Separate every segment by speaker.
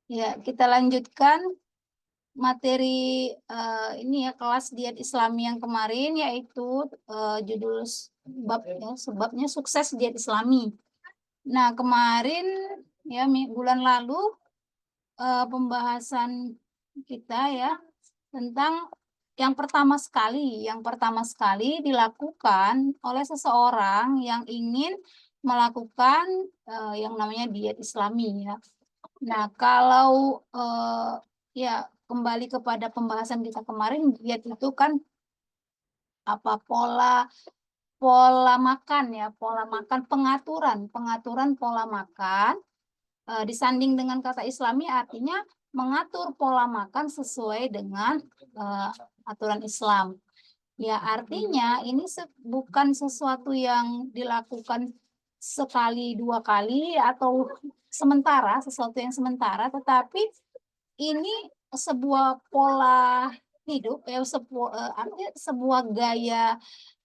Speaker 1: Ya, kita lanjutkan materi ini ya, kelas diet Islami yang kemarin, yaitu judul sebabnya sukses diet Islami. Nah, kemarin ya bulan lalu pembahasan kita ya tentang yang pertama sekali dilakukan oleh seseorang yang ingin melakukan yang namanya diet Islami ya. Nah, kalau ya kembali kepada pembahasan kita kemarin, diet itu kan apa pola makan ya, pola makan, pengaturan pola makan. Disanding dengan kata Islami artinya mengatur pola makan sesuai dengan aturan Islam. Ya, artinya ini bukan sesuatu yang dilakukan sekali dua kali atau sesuatu yang sementara, tetapi ini sebuah pola hidup ya, artinya sebuah gaya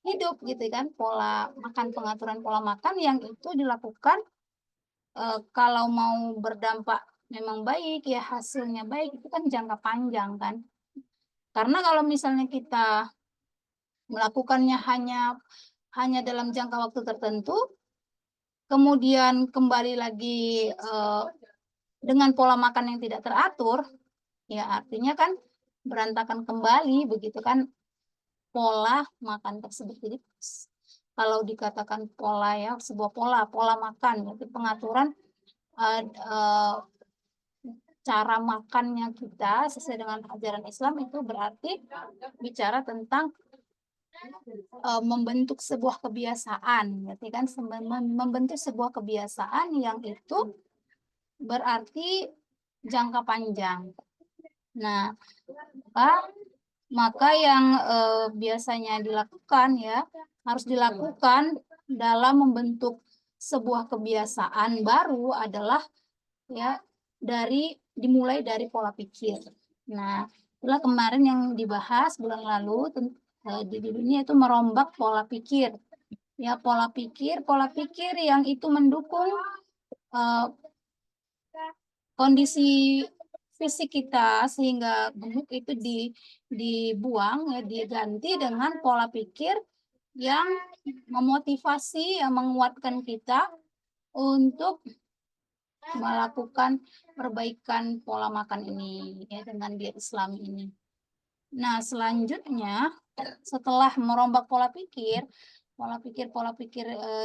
Speaker 1: hidup gitu kan, pola makan, pengaturan pola makan yang itu dilakukan kalau mau berdampak memang baik ya, hasilnya baik, itu kan jangka panjang kan. Karena kalau misalnya kita melakukannya hanya dalam jangka waktu tertentu, kemudian kembali lagi dengan pola makan yang tidak teratur, ya artinya kan berantakan kembali begitu kan pola makan tersebut. Jadi kalau dikatakan pola ya, sebuah pola makan, yaitu pengaturan cara makannya kita sesuai dengan ajaran Islam, itu berarti bicara tentang membentuk sebuah kebiasaan, berarti kan membentuk sebuah kebiasaan yang itu berarti jangka panjang. Nah, maka yang biasanya dilakukan ya harus dilakukan dalam membentuk sebuah kebiasaan baru adalah ya dimulai dari pola pikir. Nah, itulah kemarin yang dibahas bulan lalu di dunia itu merombak pola pikir. Ya, pola pikir yang itu mendukung kondisi fisik kita sehingga gemuk itu dibuang ya, diganti dengan pola pikir yang memotivasi, yang menguatkan kita untuk melakukan perbaikan pola makan ini ya dengan diet Islam ini. Nah, selanjutnya setelah merombak pola pikir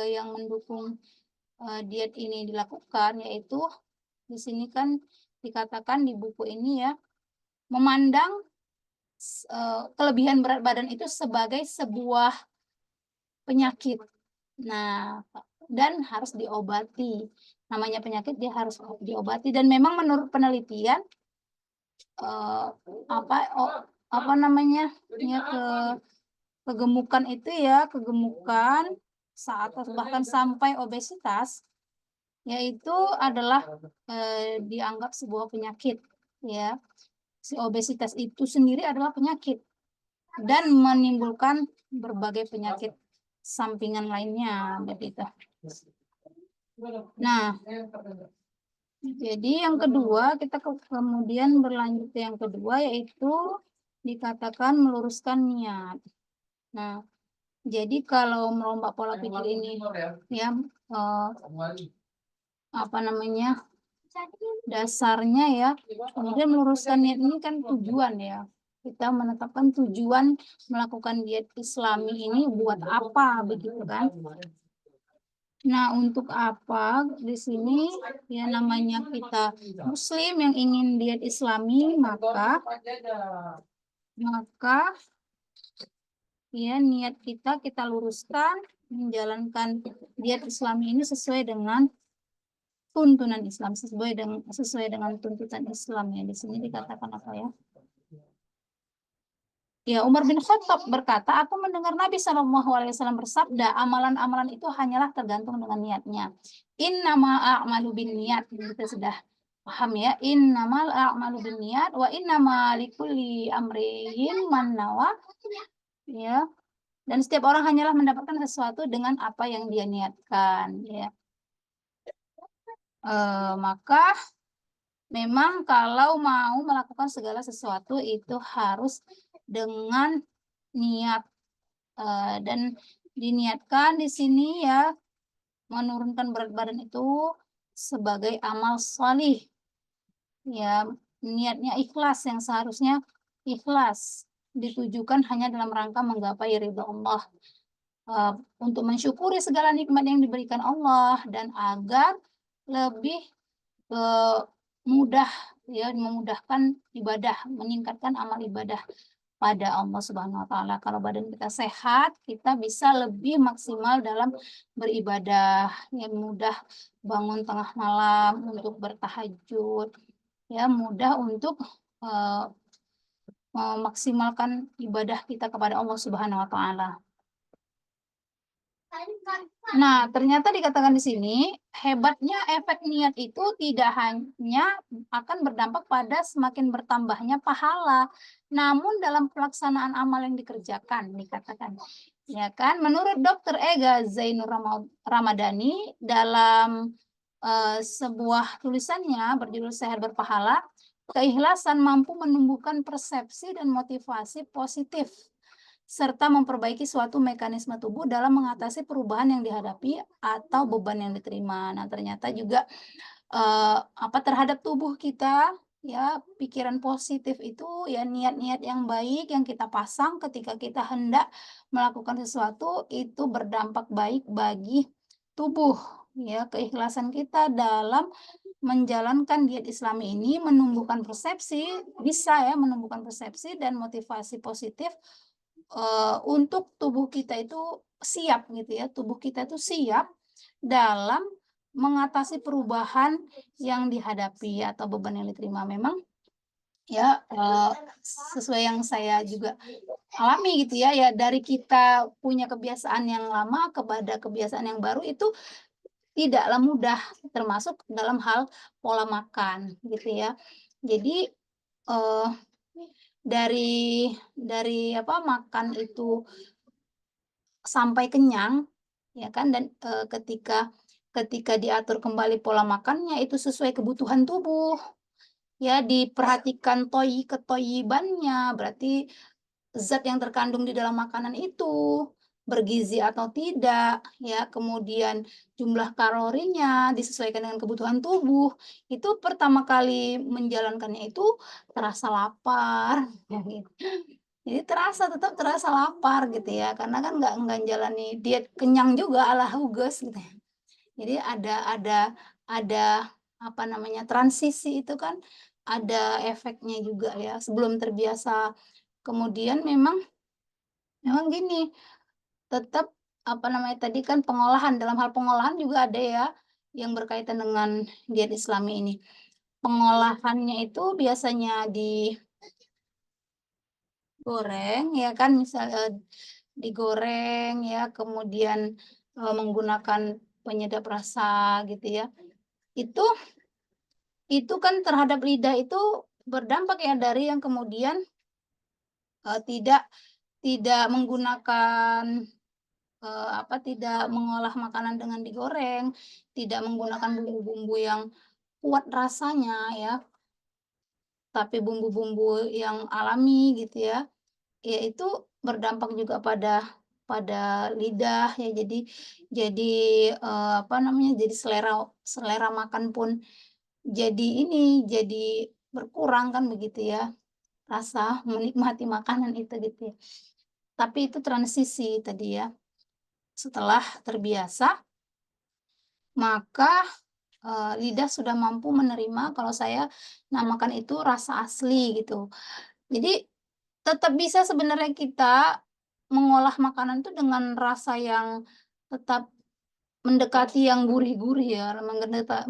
Speaker 1: yang mendukung diet ini dilakukan, yaitu di sini kan dikatakan di buku ini ya, memandang kelebihan berat badan itu sebagai sebuah penyakit. Nah, dan harus diobati. Namanya penyakit, dia harus diobati. Dan memang menurut penelitian apa namanya ya, kegemukan itu ya, kegemukan saat bahkan sampai obesitas, yaitu adalah dianggap sebuah penyakit ya. Si obesitas itu sendiri adalah penyakit dan menimbulkan berbagai penyakit sampingan lainnya begitu. Nah, jadi yang kedua, kita kemudian berlanjut ke yang kedua, yaitu dikatakan meluruskan niat. Nah, jadi kalau merombak pola pikir ini ya apa namanya dasarnya ya, kemudian meluruskan niat ini kan tujuan ya. Kita menetapkan tujuan melakukan diet Islami ini buat apa begitu kan. Nah, untuk apa di sini ya, namanya kita Muslim yang ingin diet Islami, maka ya niat kita luruskan menjalankan diet Islami ini sesuai dengan tuntunan Islam, sesuai dengan tuntutan Islam ya. Di sini dikatakan apa ya? Ya, Umar bin Khattab berkata, aku mendengar Nabi SAW bersabda, amalan-amalan itu hanyalah tergantung dengan niatnya. Innamal a'malu binniyat. Kita sudah paham ya. Innamal a'malu binniyat wa innama likulli amrin man nawa. Ya. Dan setiap orang hanyalah mendapatkan sesuatu dengan apa yang dia niatkan. Ya. Maka memang kalau mau melakukan segala sesuatu itu harus dengan niat, dan diniatkan di sini ya, menurunkan berat badan itu sebagai amal shalih, ya, niatnya ikhlas yang seharusnya ikhlas, ditujukan hanya dalam rangka menggapai ridho Allah, untuk mensyukuri segala nikmat yang diberikan Allah dan agar lebih, eee, mudah ya, memudahkan ibadah, meningkatkan amal ibadah pada Allah Subhanahu wa taala. Kalau badan kita sehat, kita bisa lebih maksimal dalam beribadah, ya mudah bangun tengah malam untuk bertahajud, ya mudah untuk, eee, memaksimalkan ibadah kita kepada Allah Subhanahu wa taala. Nah, ternyata dikatakan di sini, hebatnya efek niat itu tidak hanya akan berdampak pada semakin bertambahnya pahala, namun dalam pelaksanaan amal yang dikerjakan, dikatakan. Ya kan, menurut Dokter Ega Zainur Ramadhani dalam sebuah tulisannya berjudul Sehat Berpahala, keikhlasan mampu menumbuhkan persepsi dan motivasi positif serta memperbaiki suatu mekanisme tubuh dalam mengatasi perubahan yang dihadapi atau beban yang diterima. Nah, ternyata juga, terhadap tubuh kita, ya, pikiran positif itu, ya, niat-niat yang baik yang kita pasang ketika kita hendak melakukan sesuatu, itu berdampak baik bagi tubuh, ya. Keikhlasan kita dalam menjalankan diet Islami ini menumbuhkan persepsi, bisa ya menumbuhkan persepsi dan motivasi positif untuk tubuh kita itu siap gitu ya, tubuh kita itu siap dalam mengatasi perubahan yang dihadapi atau beban yang diterima. Memang ya, sesuai yang saya juga alami gitu ya, ya dari kita punya kebiasaan yang lama kepada kebiasaan yang baru itu tidaklah mudah, termasuk dalam hal pola makan gitu ya. Jadi, eee, dari makan itu sampai kenyang, ya kan, dan, ketika ketika diatur kembali pola makannya itu sesuai kebutuhan tubuh, ya diperhatikan ketoyibannya, berarti zat yang terkandung di dalam makanan itu bergizi atau tidak, ya, kemudian jumlah kalorinya disesuaikan dengan kebutuhan tubuh, itu pertama kali menjalankannya itu terasa lapar, ya gitu. Jadi tetap terasa lapar gitu ya, karena kan nggak jalani diet kenyang juga ala Huges gitu ya. Jadi ada transisi itu kan ada efeknya juga ya, sebelum terbiasa. Kemudian memang memang gini, tetap tadi kan pengolahan, dalam hal pengolahan juga ada ya, yang berkaitan dengan diet Islami ini. Pengolahannya itu biasanya digoreng ya kan, digoreng ya, kemudian, menggunakan penyedap rasa gitu ya. Itu itu kan terhadap lidah itu berdampak ya dari yang kemudian, tidak tidak menggunakan, tidak mengolah makanan dengan digoreng, tidak menggunakan bumbu-bumbu yang kuat rasanya ya, tapi bumbu-bumbu yang alami gitu ya. Ya itu berdampak juga pada lidah ya, jadi, jadi selera selera makan pun jadi jadi berkurang kan begitu ya, rasa menikmati makanan itu gitu ya. Tapi itu transisi tadi ya, setelah terbiasa maka, lidah sudah mampu menerima kalau saya namakan itu rasa asli gitu. Jadi tetap bisa sebenarnya kita mengolah makanan itu dengan rasa yang tetap mendekati yang gurih-gurih ya,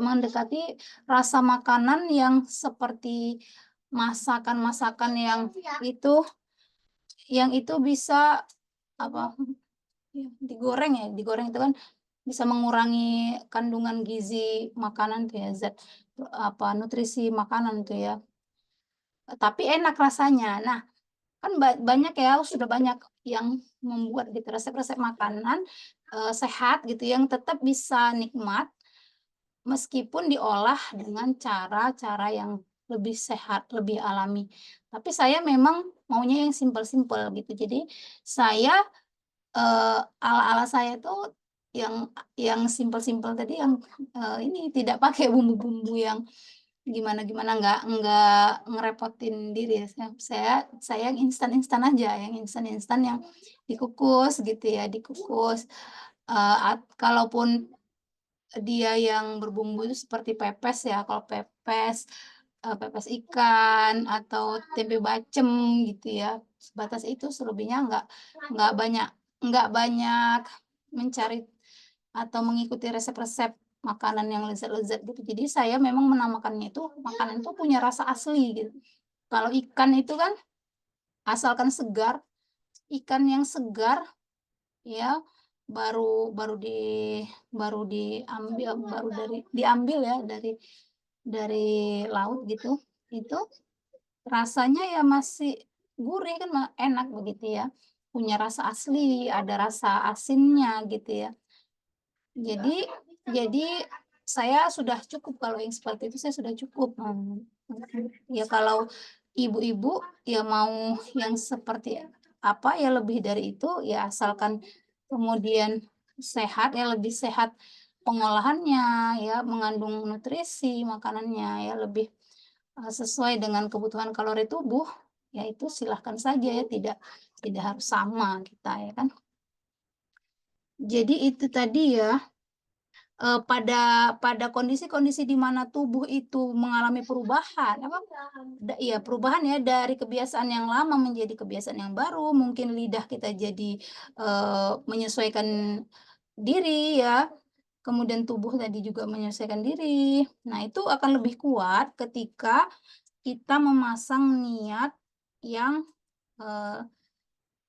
Speaker 1: mendekati rasa makanan yang seperti masakan-masakan itu yang itu bisa apa, digoreng ya, digoreng itu kan bisa mengurangi kandungan gizi makanan tuh ya, nutrisi makanan tuh ya, tapi enak rasanya. Nah, kan banyak ya, sudah banyak yang membuat gitu resep-resep makanan, sehat gitu yang tetap bisa nikmat meskipun diolah dengan cara-cara yang lebih sehat, lebih alami. Tapi saya memang maunya yang simpel-simpel gitu. Jadi saya, ala-ala saya tuh yang simpel-simpel tadi yang, ini tidak pakai bumbu-bumbu yang gimana-gimana, nggak ngerepotin diri ya. Saya yang instan-instan aja, yang instan-instan yang dikukus gitu ya, dikukus, kalaupun dia yang berbumbu itu seperti pepes ya, kalau pepes, pepes ikan atau tempe bacem gitu ya, sebatas itu, selebihnya nggak banyak nggak banyak mencari atau mengikuti resep-resep makanan yang lezat-lezat gitu. Jadi saya memang menamakannya itu, makanan itu punya rasa asli gitu. Kalau ikan itu kan asalkan segar, ikan yang segar ya, baru baru di baru diambil baru diambil ya dari laut gitu, itu rasanya ya masih gurih kan enak begitu ya, punya rasa asli, ada rasa asinnya gitu ya. Jadi saya sudah cukup kalau yang seperti itu saya sudah cukup, ya kalau ibu-ibu ya mau yang seperti apa, ya lebih dari itu, ya asalkan kemudian sehat, ya lebih sehat pengolahannya, ya mengandung nutrisi makanannya, ya lebih, sesuai dengan kebutuhan kalori tubuh, ya itu silahkan saja ya, tidak harus sama kita ya kan. Jadi itu tadi ya. Pada kondisi-kondisi di mana tubuh itu mengalami perubahan, apa, iya perubahan ya dari kebiasaan yang lama menjadi kebiasaan yang baru, mungkin lidah kita jadi, menyesuaikan diri ya, kemudian tubuh tadi juga menyesuaikan diri. Nah, itu akan lebih kuat ketika kita memasang niat yang, eee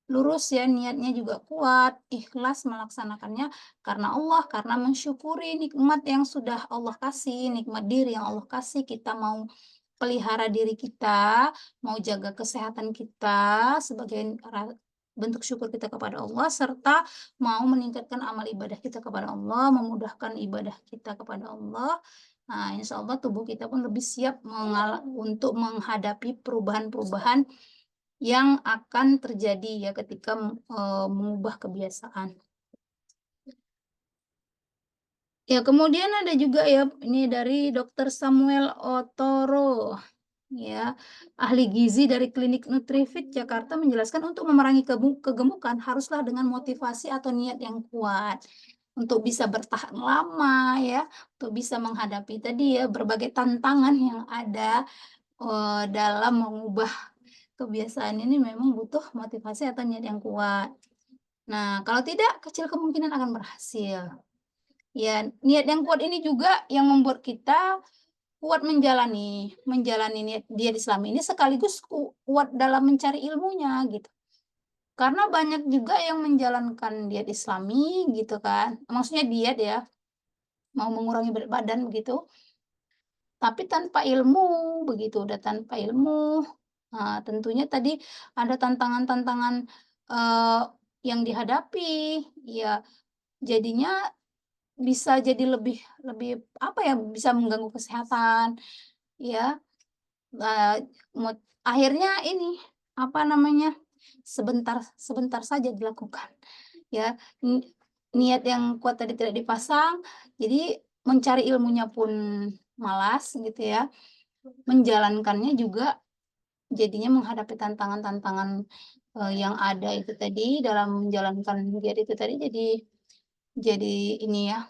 Speaker 1: lurus ya, niatnya juga kuat, ikhlas melaksanakannya karena Allah, karena mensyukuri nikmat yang sudah Allah kasih, nikmat diri yang Allah kasih, kita mau pelihara diri kita, mau jaga kesehatan kita sebagai bentuk syukur kita kepada Allah, serta mau meningkatkan amal ibadah kita kepada Allah, memudahkan ibadah kita kepada Allah. Nah, insya Allah tubuh kita pun lebih siap untuk menghadapi perubahan-perubahan yang akan terjadi ya ketika, mengubah kebiasaan. Ya kemudian ada juga ya, ini dari Dokter Samuel Otoro, ya, ahli gizi dari Klinik Nutrifit Jakarta menjelaskan untuk memerangi kegemukan haruslah dengan motivasi atau niat yang kuat, untuk bisa bertahan lama ya, untuk bisa menghadapi tadi ya berbagai tantangan yang ada, dalam mengubah kebiasaan ini memang butuh motivasi atau niat yang kuat. Nah, kalau tidak, kecil kemungkinan akan berhasil. Ya, niat yang kuat ini juga yang membuat kita kuat menjalani menjalani diet Islam ini sekaligus kuat dalam mencari ilmunya gitu. Karena banyak juga yang menjalankan diet Islami gitu kan, maksudnya diet ya, mau mengurangi berat badan begitu, tapi tanpa ilmu begitu, udah tanpa ilmu, tentunya tadi ada tantangan-tantangan, eee, yang dihadapi, ya jadinya bisa jadi lebih lebih apa ya, bisa mengganggu kesehatan, ya, akhirnya ini, apa namanya, sebentar sebentar saja dilakukan, ya. Niat yang kuat tadi tidak dipasang, jadi mencari ilmunya pun malas gitu ya, menjalankannya juga jadinya menghadapi tantangan-tantangan, yang ada itu tadi dalam menjalankan diet itu tadi jadi ini ya,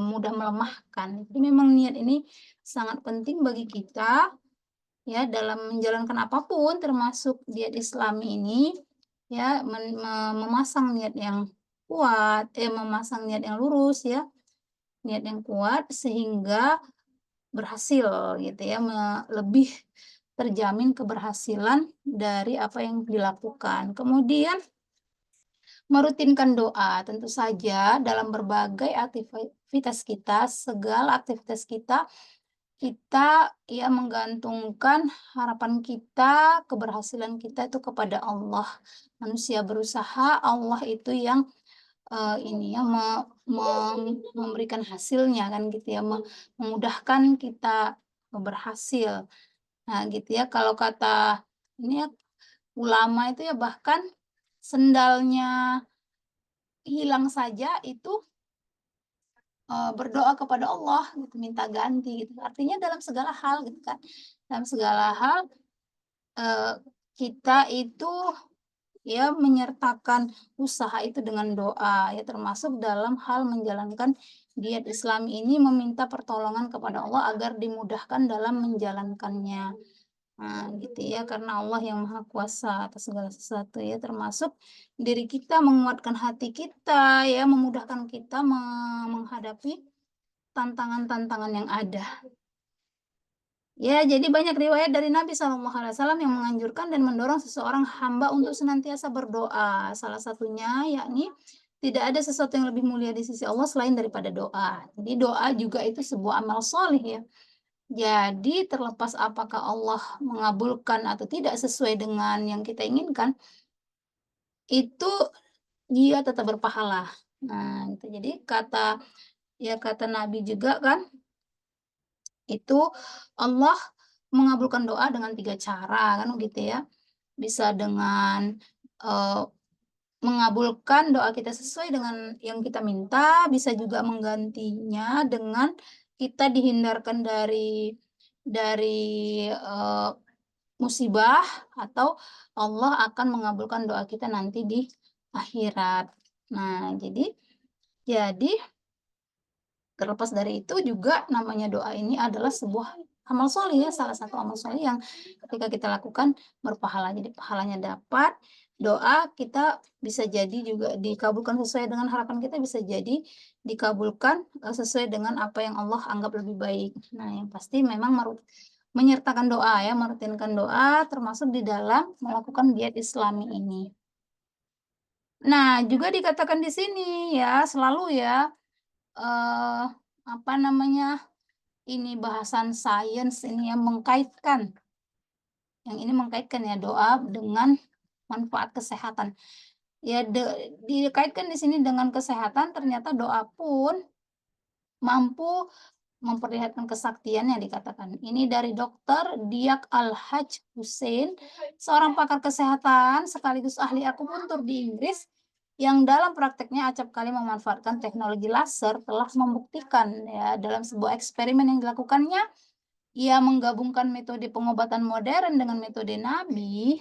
Speaker 1: mudah melemahkan. Jadi memang niat ini sangat penting bagi kita, ya, dalam menjalankan apapun termasuk diet Islami ini, ya, memasang niat yang kuat, memasang niat yang lurus ya, niat yang kuat sehingga berhasil gitu ya, lebih terjamin keberhasilan dari apa yang dilakukan. Kemudian merutinkan doa, tentu saja dalam berbagai aktivitas kita, segala aktivitas kita, kita ya menggantungkan harapan kita, keberhasilan kita itu kepada Allah. Manusia berusaha, Allah itu yang ini ya memberikan hasilnya kan gitu ya, memudahkan kita berhasil. Nah gitu ya, kalau kata ini ya, ulama itu ya bahkan sendalnya hilang saja itu, berdoa kepada Allah gitu, minta ganti gitu. Artinya dalam segala hal gitu kan, dalam segala hal, eee, kita itu ya menyertakan usaha itu dengan doa, ya termasuk dalam hal menjalankan diet Islam ini meminta pertolongan kepada Allah agar dimudahkan dalam menjalankannya. Nah, gitu ya, karena Allah yang Maha Kuasa atas segala sesuatu ya, termasuk diri kita, menguatkan hati kita ya, memudahkan kita menghadapi tantangan-tantangan yang ada. Ya, jadi banyak riwayat dari Nabi SAW yang menganjurkan dan mendorong seseorang hamba untuk senantiasa berdoa. Salah satunya yakni tidak ada sesuatu yang lebih mulia di sisi Allah selain daripada doa. Jadi doa juga itu sebuah amal soleh ya. Jadi terlepas apakah Allah mengabulkan atau tidak sesuai dengan yang kita inginkan, itu dia tetap berpahala. Nah, itu jadi kata Nabi juga kan, itu Allah mengabulkan doa dengan 3 cara kan gitu ya. Bisa dengan, eee, mengabulkan doa kita sesuai dengan yang kita minta, bisa juga menggantinya dengan kita dihindarkan dari musibah, atau Allah akan mengabulkan doa kita nanti di akhirat. Nah, jadi terlepas dari itu juga namanya doa ini adalah sebuah amal soleh ya, salah satu amal soleh yang ketika kita lakukan berpahala. Jadi pahalanya dapat, doa kita bisa jadi juga dikabulkan sesuai dengan harapan kita, bisa jadi dikabulkan, sesuai dengan apa yang Allah anggap lebih baik. Nah, yang pasti memang menyertakan doa ya, merutinkan doa termasuk di dalam melakukan diet Islami ini. Nah, juga dikatakan di sini ya, selalu ya, eee, apa namanya, ini bahasan sains ini yang mengkaitkan ya doa dengan manfaat kesehatan. Ya dikaitkan di sini dengan kesehatan, ternyata doa pun mampu memperlihatkan kesaktiannya dikatakan. Ini dari Dokter Diak Al-Haj Hussein, seorang pakar kesehatan sekaligus ahli akupuntur di Inggris, yang dalam prakteknya acap kali memanfaatkan teknologi laser telah membuktikan ya dalam sebuah eksperimen yang dilakukannya, ia menggabungkan metode pengobatan modern dengan metode Nabi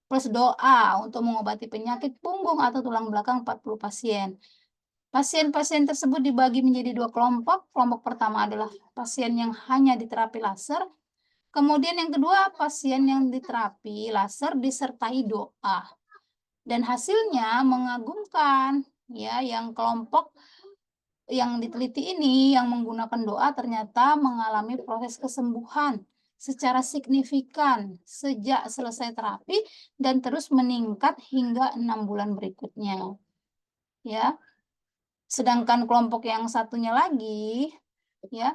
Speaker 1: plus doa untuk mengobati penyakit punggung atau tulang belakang 40 pasien. Pasien-pasien tersebut dibagi menjadi 2 kelompok. Kelompok pertama adalah pasien yang hanya diterapi laser, kemudian yang kedua pasien yang diterapi laser disertai doa. Dan hasilnya mengagumkan, ya, yang kelompok yang diteliti ini yang menggunakan doa ternyata mengalami proses kesembuhan secara signifikan sejak selesai terapi dan terus meningkat hingga 6 bulan berikutnya, ya. Sedangkan kelompok yang satunya lagi, ya,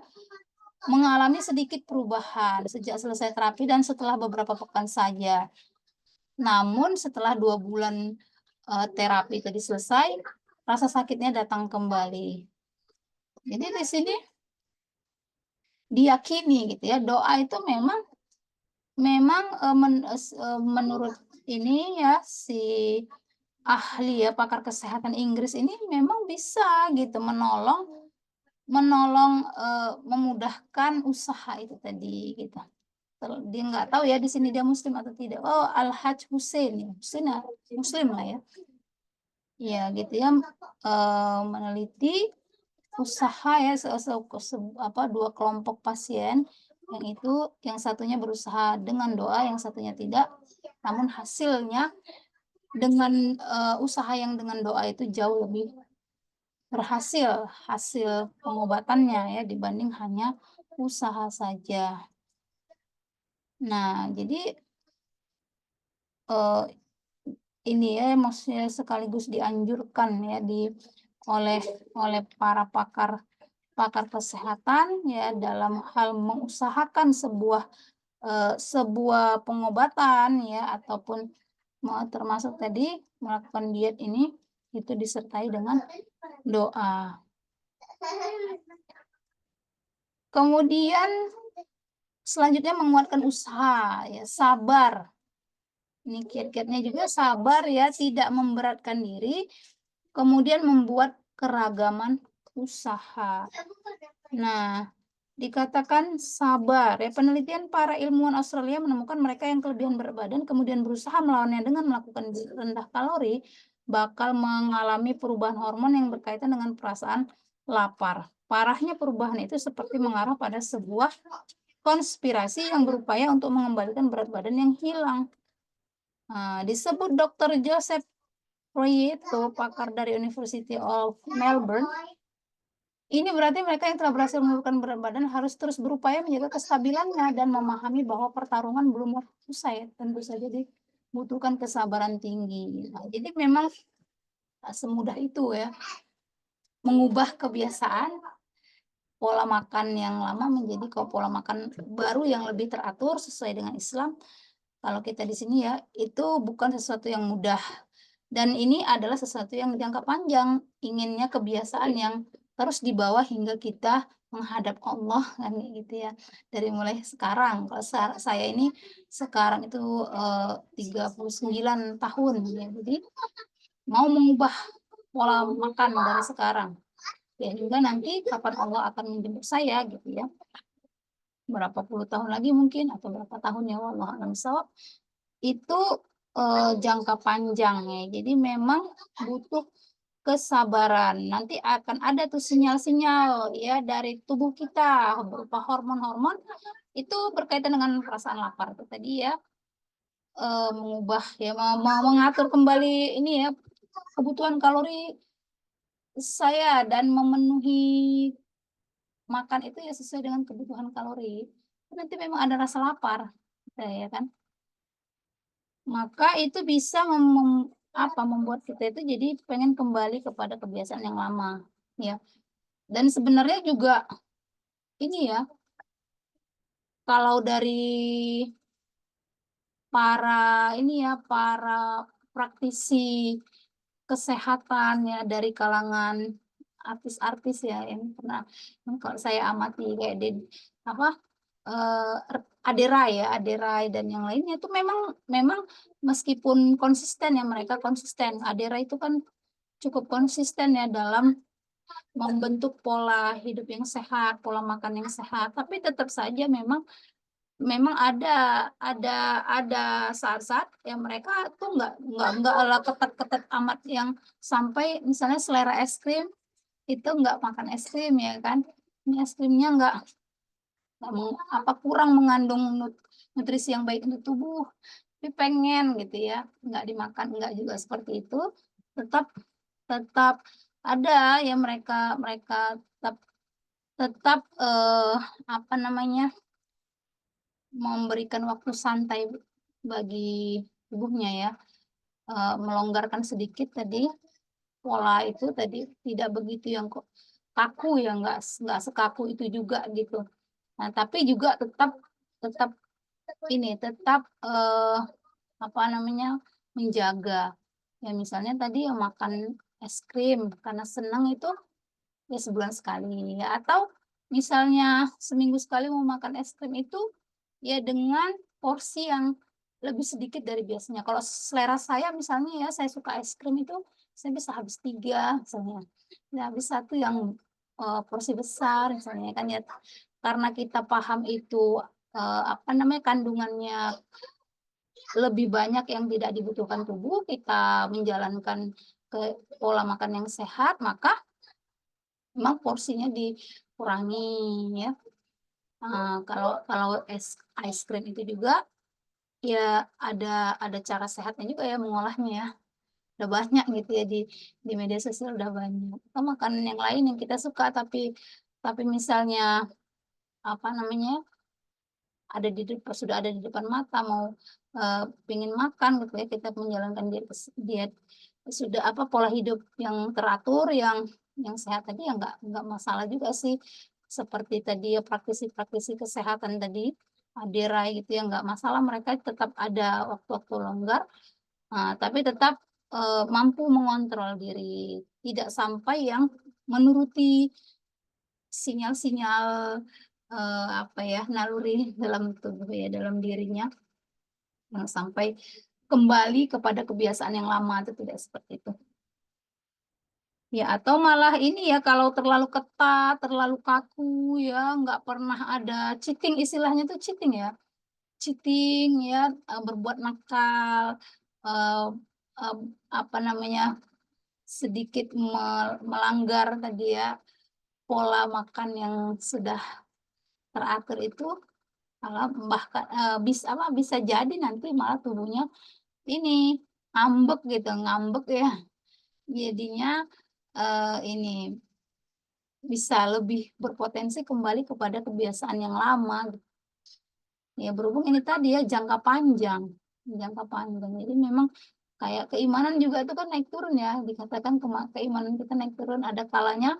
Speaker 1: mengalami sedikit perubahan sejak selesai terapi dan setelah beberapa pekan saja. Namun setelah 2 bulan, terapi tadi selesai, rasa sakitnya datang kembali. Jadi di sini diyakini gitu ya, doa itu memang, menurut ini ya, si ahli ya, pakar kesehatan Inggris ini memang bisa gitu menolong menolong, memudahkan usaha itu tadi gitu. Dia nggak tahu ya di sini dia muslim atau tidak. Oh, Al-Haj Hussein ya, Hussein ya, muslim lah ya. Iya gitu ya, meneliti usaha ya, se se se apa, 2 kelompok pasien yang itu, yang satunya berusaha dengan doa, yang satunya tidak. Namun hasilnya dengan, usaha yang dengan doa itu jauh lebih berhasil, hasil pengobatannya ya, dibanding hanya usaha saja. Nah, jadi, eee, ini ya maksudnya sekaligus dianjurkan ya oleh oleh para pakar pakar kesehatan ya dalam hal mengusahakan sebuah pengobatan ya ataupun termasuk tadi melakukan diet ini itu disertai dengan doa. Kemudian selanjutnya menguatkan usaha, ya, sabar. Ini kiat-kiatnya juga sabar ya, tidak memberatkan diri, kemudian membuat keragaman usaha. Nah, dikatakan sabar ya, penelitian para ilmuwan Australia menemukan mereka yang kelebihan berat badan kemudian berusaha melawannya dengan melakukan diet rendah kalori bakal mengalami perubahan hormon yang berkaitan dengan perasaan lapar. Parahnya perubahan itu seperti mengarah pada sebuah konspirasi yang berupaya untuk mengembalikan berat badan yang hilang. Disebut Dr. Joseph Prieto, pakar dari University of Melbourne. Ini berarti mereka yang telah berhasil menurunkan berat badan harus terus berupaya menjaga kestabilannya dan memahami bahwa pertarungan belum usai. Tentu saja dibutuhkan kesabaran tinggi. Nah, jadi memang semudah itu ya, mengubah kebiasaan pola makan yang lama menjadi pola makan baru yang lebih teratur sesuai dengan Islam. Kalau kita di sini ya, itu bukan sesuatu yang mudah. Dan ini adalah sesuatu yang jangka panjang, inginnya kebiasaan yang terus dibawa hingga kita menghadap Allah kan gitu ya. Dari mulai sekarang, kalau saya ini sekarang itu 39 tahun ya. Jadi mau mengubah pola makan dari sekarang. Ya juga nanti kapan Allah akan menjemput saya gitu ya. Berapa puluh tahun lagi mungkin atau berapa tahun ya, wallahu a'lam bishawab. Itu jangka panjang ya. Jadi memang butuh kesabaran. Nanti akan ada tuh sinyal-sinyal ya dari tubuh kita berupa hormon-hormon itu berkaitan dengan perasaan lapar itu tadi ya. Mengubah ya, mau mengatur kembali ini ya kebutuhan kalori saya dan memenuhi makan itu ya sesuai dengan kebutuhan kalori. Nanti memang ada rasa lapar, ya kan? Maka itu bisa membuat kita itu jadi pengen kembali kepada kebiasaan yang lama, ya. Dan sebenarnya juga ini ya, kalau dari para praktisi kesehatan ya dari kalangan artis-artis ya yang pernah kalau saya amati kayak Aderai dan yang lainnya itu memang meskipun konsisten ya, mereka konsisten. Aderai itu kan cukup konsisten ya dalam membentuk pola hidup yang sehat, pola makan yang sehat, tapi tetap saja memang ada saat-saat yang mereka tuh nggak ala ketat-ketat amat yang sampai misalnya selera es krim itu nggak makan es krim ya kan. Ini es krimnya nggak kurang mengandung nutrisi yang baik untuk tubuh, tapi pengen gitu ya, nggak dimakan, nggak juga seperti itu, tetap tetap ada ya mereka mereka tetap tetap apa namanya memberikan waktu santai bagi tubuhnya ya, melonggarkan sedikit tadi pola itu tadi tidak begitu yang kok kaku ya, nggak sekaku itu juga gitu. Nah, tapi juga tetap tetap tetap apa namanya menjaga ya, misalnya tadi yang makan es krim karena senang itu ya sebulan sekali ya, atau misalnya seminggu sekali mau makan es krim itu ya dengan porsi yang lebih sedikit dari biasanya. Kalau selera saya misalnya ya, saya suka es krim itu saya bisa habis 3 misalnya, ya habis 1 yang porsi besar misalnya kan ya, karena kita paham itu apa namanya kandungannya lebih banyak yang tidak dibutuhkan tubuh, kita menjalankan ke pola makan yang sehat, maka memang porsinya dikurangi ya. Kalau kalau ice cream itu juga ya ada cara sehatnya juga ya mengolahnya ya. Udah banyak gitu ya di media sosial udah banyak. Atau makanan yang lain yang kita suka tapi misalnya apa namanya sudah ada di depan mata mau pengen makan gitu ya, kita menjalankan diet diet sudah apa pola hidup yang teratur yang sehat tadi ya nggak masalah juga sih. Seperti tadi ya praktisi-praktisi kesehatan tadi, Aderai gitu ya, nggak masalah mereka tetap ada waktu-waktu longgar, tapi tetap mampu mengontrol diri, tidak sampai yang menuruti sinyal-sinyal apa ya, naluri dalam tubuh ya, dalam dirinya, yang sampai kembali kepada kebiasaan yang lama, itu tidak seperti itu. Ya, atau malah ini ya, kalau terlalu ketat, terlalu kaku ya, nggak pernah ada cheating, istilahnya tuh cheating ya. Cheating ya, berbuat nakal, eh, eh, apa namanya, sedikit melanggar tadi ya, pola makan yang sudah teratur itu, malah bahkan bisa jadi nanti malah tubuhnya ini ngambek gitu, ngambek ya. Jadinya ini bisa lebih berpotensi kembali kepada kebiasaan yang lama. Ya, berhubung ini tadi ya jangka panjang, jangka panjang. Jadi memang kayak keimanan juga itu kan naik turun ya, dikatakan keimanan kita naik turun. Ada kalanya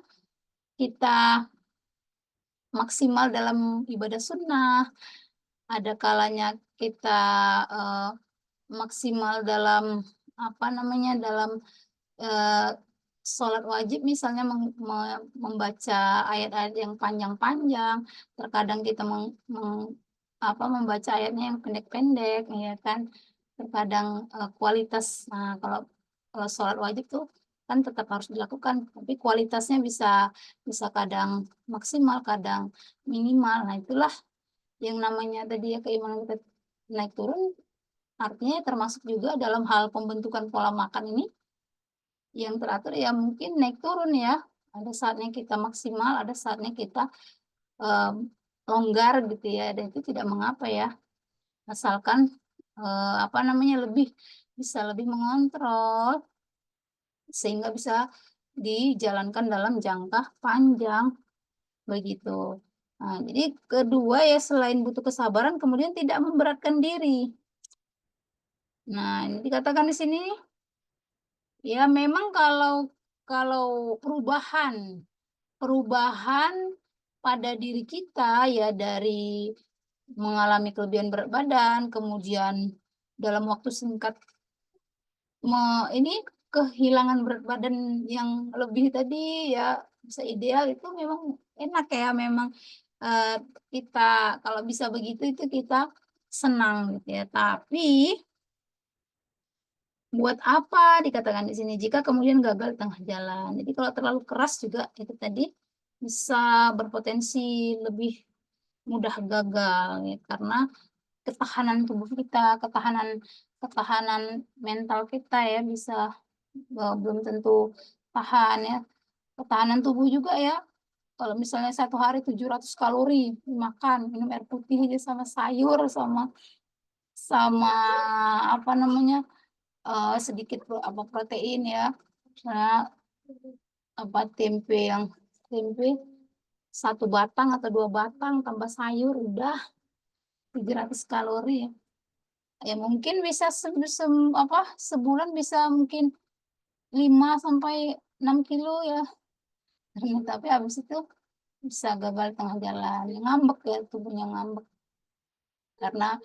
Speaker 1: kita maksimal dalam ibadah sunnah, ada kalanya kita eh, maksimal dalam apa namanya, dalam eh, sholat wajib, misalnya membaca ayat-ayat yang panjang-panjang. Terkadang kita membaca ayatnya yang pendek-pendek, ya kan. Terkadang kualitas, nah kalau sholat wajib tuh kan tetap harus dilakukan, tapi kualitasnya bisa bisa kadang maksimal, kadang minimal. Nah, itulah yang namanya tadi ya, keimanan kita naik turun, artinya termasuk juga dalam hal pembentukan pola makan ini yang teratur ya, mungkin naik turun ya. Ada saatnya kita maksimal, ada saatnya kita em, longgar gitu ya. Dan itu tidak mengapa ya, asalkan apa namanya, bisa lebih mengontrol sehingga bisa dijalankan dalam jangka panjang begitu. Nah, jadi kedua ya, selain butuh kesabaran, kemudian tidak memberatkan diri. Nah, ini dikatakan di sini ya, memang kalau kalau perubahan perubahan pada diri kita ya, dari mengalami kelebihan berat badan, kemudian dalam waktu singkat ini kehilangan berat badan yang lebih tadi ya, bisa ideal, itu memang enak ya, memang eh, kita kalau bisa begitu itu kita senang gitu ya. Tapi buat apa dikatakan di sini jika kemudian gagal di tengah jalan. Jadi kalau terlalu keras juga itu tadi bisa berpotensi lebih mudah gagal ya, karena ketahanan tubuh kita, ketahanan ketahanan mental kita ya, bisa belum tentu tahan ya. Ketahanan tubuh juga ya. Kalau misalnya satu hari 700 kalori makan, minum air putih aja sama sayur, sama sama apa namanya, sedikit apa protein ya. Misalnya apa, tempe satu batang atau dua batang tambah sayur udah 700 kalori ya. Ya mungkin bisa sebulan bisa mungkin 5 sampai 6 kilo ya. Tapi habis itu bisa gagal tengah jalan, ngambek ya, tubuhnya ngambek karena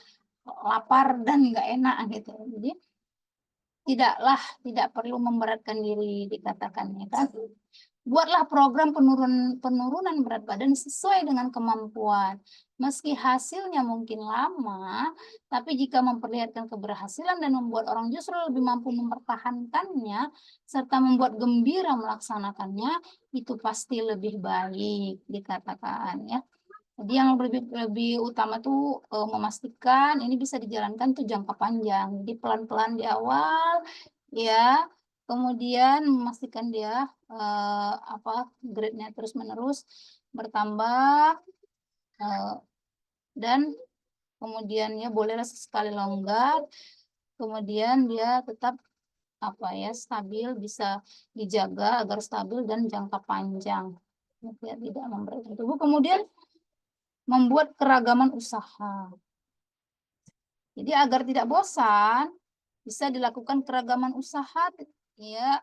Speaker 1: lapar dan nggak enak gitu. Jadi tidak perlu memberatkan diri, dikatakannya kan. Buatlah program penurunan berat badan sesuai dengan kemampuan. Meski hasilnya mungkin lama, tapi jika memperlihatkan keberhasilan dan membuat orang justru lebih mampu mempertahankannya, serta membuat gembira melaksanakannya, itu pasti lebih baik, dikatakan ya. Jadi yang lebih utama tuh memastikan ini bisa dijalankan tuh jangka panjang. Jadi pelan-pelan di awal ya, kemudian memastikan dia apa, grade-nya terus-menerus bertambah, eh, dan kemudian ya bolehlah sesekali longgar, kemudian dia tetap apa ya, stabil, bisa dijaga agar stabil dan jangka panjang. Ya, tidak memberatkan tubuh. Kemudian membuat keragaman usaha. Jadi agar tidak bosan, bisa dilakukan keragaman usaha, ya,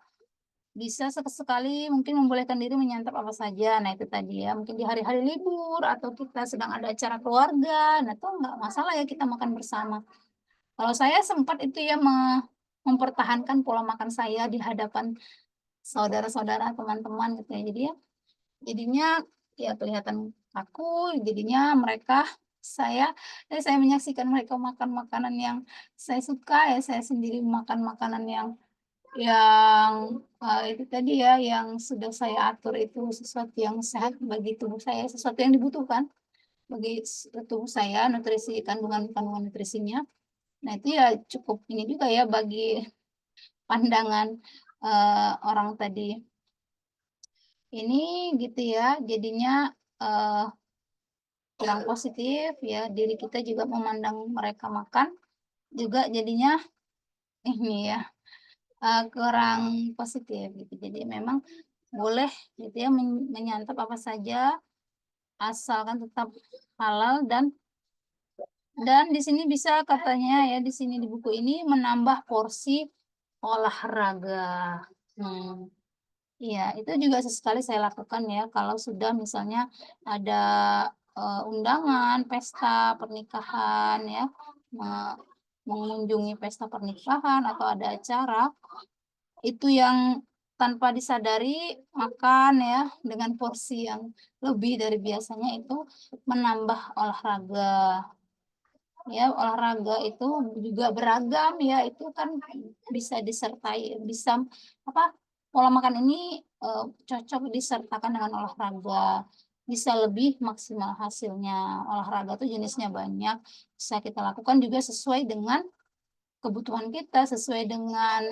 Speaker 1: bisa sekali mungkin membolehkan diri menyantap apa saja. Nah, itu tadi ya, mungkin di hari-hari libur atau kita sedang ada acara keluarga, nah itu nggak masalah ya kita makan bersama. Kalau saya sempat itu ya mempertahankan pola makan saya di hadapan saudara-saudara, teman-teman gitu ya. Jadinya ya kelihatan kaku, jadinya saya menyaksikan mereka makan makanan yang saya suka, ya saya sendiri makan makanan yang itu tadi ya, yang sudah saya atur itu sesuatu yang sehat bagi tubuh saya, sesuatu yang dibutuhkan bagi tubuh saya, kandungan nutrisinya. Nah, itu ya cukup ini juga ya bagi pandangan, orang tadi. Ini gitu ya, jadinya, eee, kurang positif ya, diri kita juga memandang mereka makan, juga jadinya ini ya, kurang positif gitu. Jadi memang boleh gitu ya menyantap apa saja, asalkan tetap halal dan di sini bisa katanya ya, di sini di buku ini menambah porsi olahraga. Hmm. Iya, itu juga sesekali saya lakukan ya, kalau sudah misalnya ada, undangan, pesta pernikahan ya, me mengunjungi pesta pernikahan atau ada acara, itu yang tanpa disadari makan ya, dengan porsi yang lebih dari biasanya itu menambah olahraga. Ya, olahraga itu juga beragam ya, itu kan bisa disertai apa, pola makan ini, cocok disertakan dengan olahraga, bisa lebih maksimal hasilnya. Olahraga tuh jenisnya banyak, bisa kita lakukan juga sesuai dengan kebutuhan kita, sesuai dengan,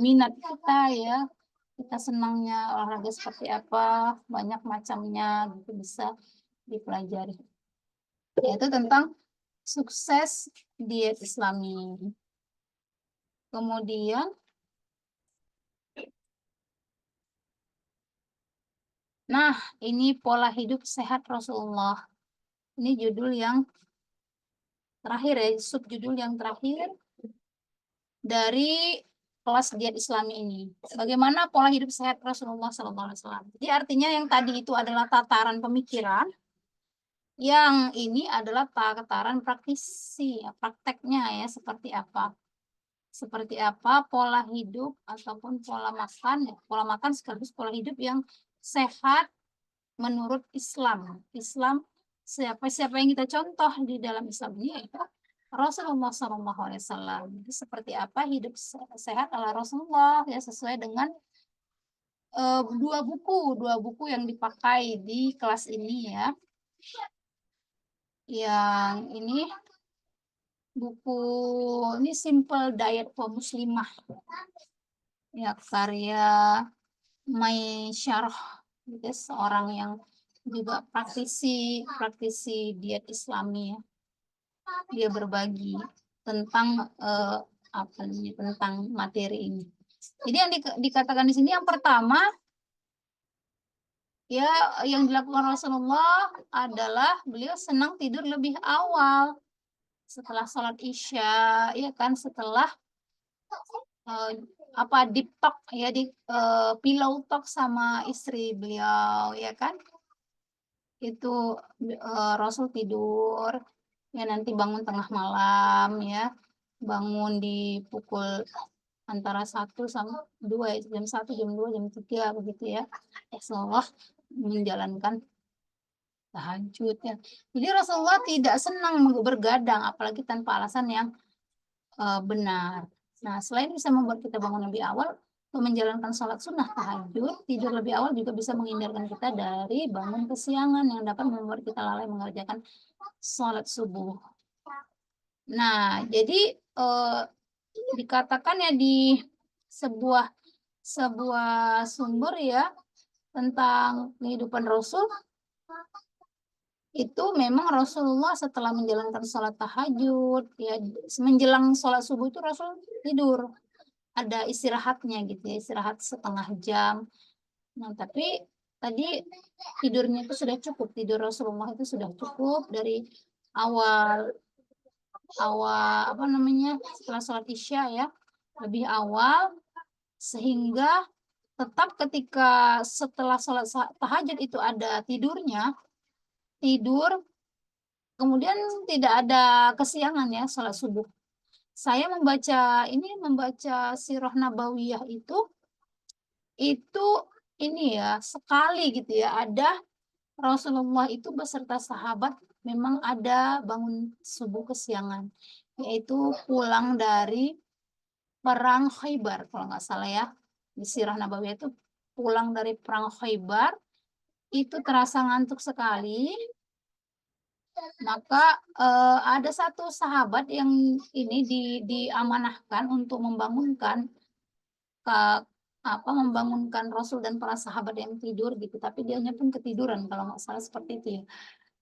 Speaker 1: minat kita ya, kita senangnya olahraga seperti apa, banyak macamnya gitu, bisa dipelajari. Yaitu tentang sukses diet Islami. Kemudian, nah ini pola hidup sehat Rasulullah. Ini judul yang terakhir ya, subjudul yang terakhir dari kelas diet Islami ini. Bagaimana pola hidup sehat Rasulullah SAW. Jadi artinya yang tadi itu adalah tataran pemikiran, yang ini adalah tataran praktisi, ya, prakteknya ya seperti apa. Seperti apa pola hidup ataupun pola makan sekaligus pola hidup yang sehat menurut Islam. Islam siapa yang kita contoh di dalam Islam ini yaitu Rasulullah SAW. Jadi seperti apa hidup sehat ala Rasulullah ya sesuai dengan dua buku yang dipakai di kelas ini ya. Yang ini buku ini Simple Diet for Muslimah. Ya, karya Maisyarah, itu seorang yang juga praktisi diet Islami ya. Dia berbagi tentang apa namanya tentang materi ini. Jadi yang dikatakan di sini yang pertama ya yang dilakukan Rasulullah adalah beliau senang tidur lebih awal setelah sholat Isya, ya kan setelah apa deep talk ya pillow talk sama istri beliau ya kan itu Rasul tidur ya nanti bangun tengah malam ya bangun di pukul antara 1 sampai 2 ya, jam 1 jam 2 jam 3 begitu ya Rasulullah menjalankan tahajud ya jadi Rasulullah tidak senang bergadang apalagi tanpa alasan yang benar. Nah, selain bisa membuat kita bangun lebih awal, untuk menjalankan sholat sunnah tahajud, tidur lebih awal juga bisa menghindarkan kita dari bangun kesiangan yang dapat membuat kita lalai mengerjakan sholat subuh. Nah, jadi dikatakan ya di sebuah sebuah sumber ya tentang kehidupan Rasul itu memang Rasulullah setelah menjalankan sholat tahajud ya menjelang sholat subuh itu Rasul tidur ada istirahatnya gitu ya istirahat setengah jam nah tapi tadi tidurnya itu sudah cukup tidur Rasulullah itu sudah cukup dari awal awal apa namanya setelah sholat Isya ya lebih awal sehingga tetap ketika setelah sholat tahajud itu ada tidur kemudian tidak ada kesiangan ya sholat subuh. saya membaca sirah nabawiyah itu ini ya, sekali gitu ya, ada Rasulullah itu beserta sahabat memang ada bangun subuh kesiangan, yaitu pulang dari perang Khaybar kalau nggak salah ya. Di sirah nabawiyah itu pulang dari perang Khaybar, itu terasa ngantuk sekali. Maka ada satu sahabat yang ini diamanahkan untuk membangunkan Rasul dan para sahabat yang tidur gitu, tapi dianya pun ketiduran kalau nggak salah seperti itu ya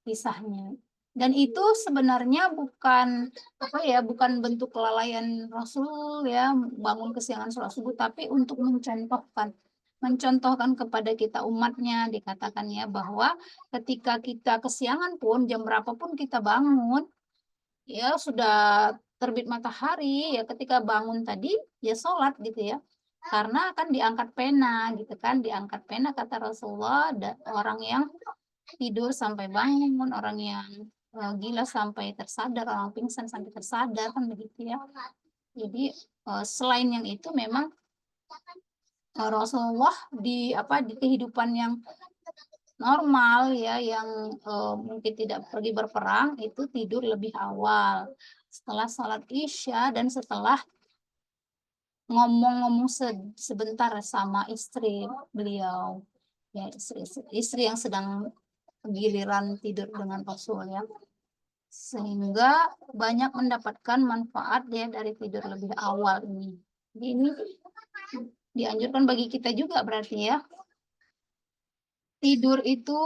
Speaker 1: kisahnya. Dan itu sebenarnya bukan bentuk kelalaian Rasul ya bangun kesiangan sholat subuh, tapi untuk mencontohkan kepada kita umatnya, dikatakan ya bahwa ketika kita kesiangan pun jam berapapun kita bangun ya sudah terbit matahari ya, ketika bangun tadi ya sholat gitu ya, karena akan diangkat pena gitu kan, diangkat pena kata Rasulullah, orang yang tidur sampai bangun, orang yang gila sampai tersadar, orang pingsan sampai tersadar kan begitu ya. Jadi selain yang itu memang Rasulullah di kehidupan yang normal ya, yang mungkin tidak pergi berperang, itu tidur lebih awal setelah sholat Isya dan setelah ngomong-ngomong sebentar sama istri beliau ya, istri yang sedang giliran tidur dengan Rasul ya, sehingga banyak mendapatkan manfaat ya dari tidur lebih awal ini. Jadi ini dianjurkan bagi kita juga berarti ya, tidur itu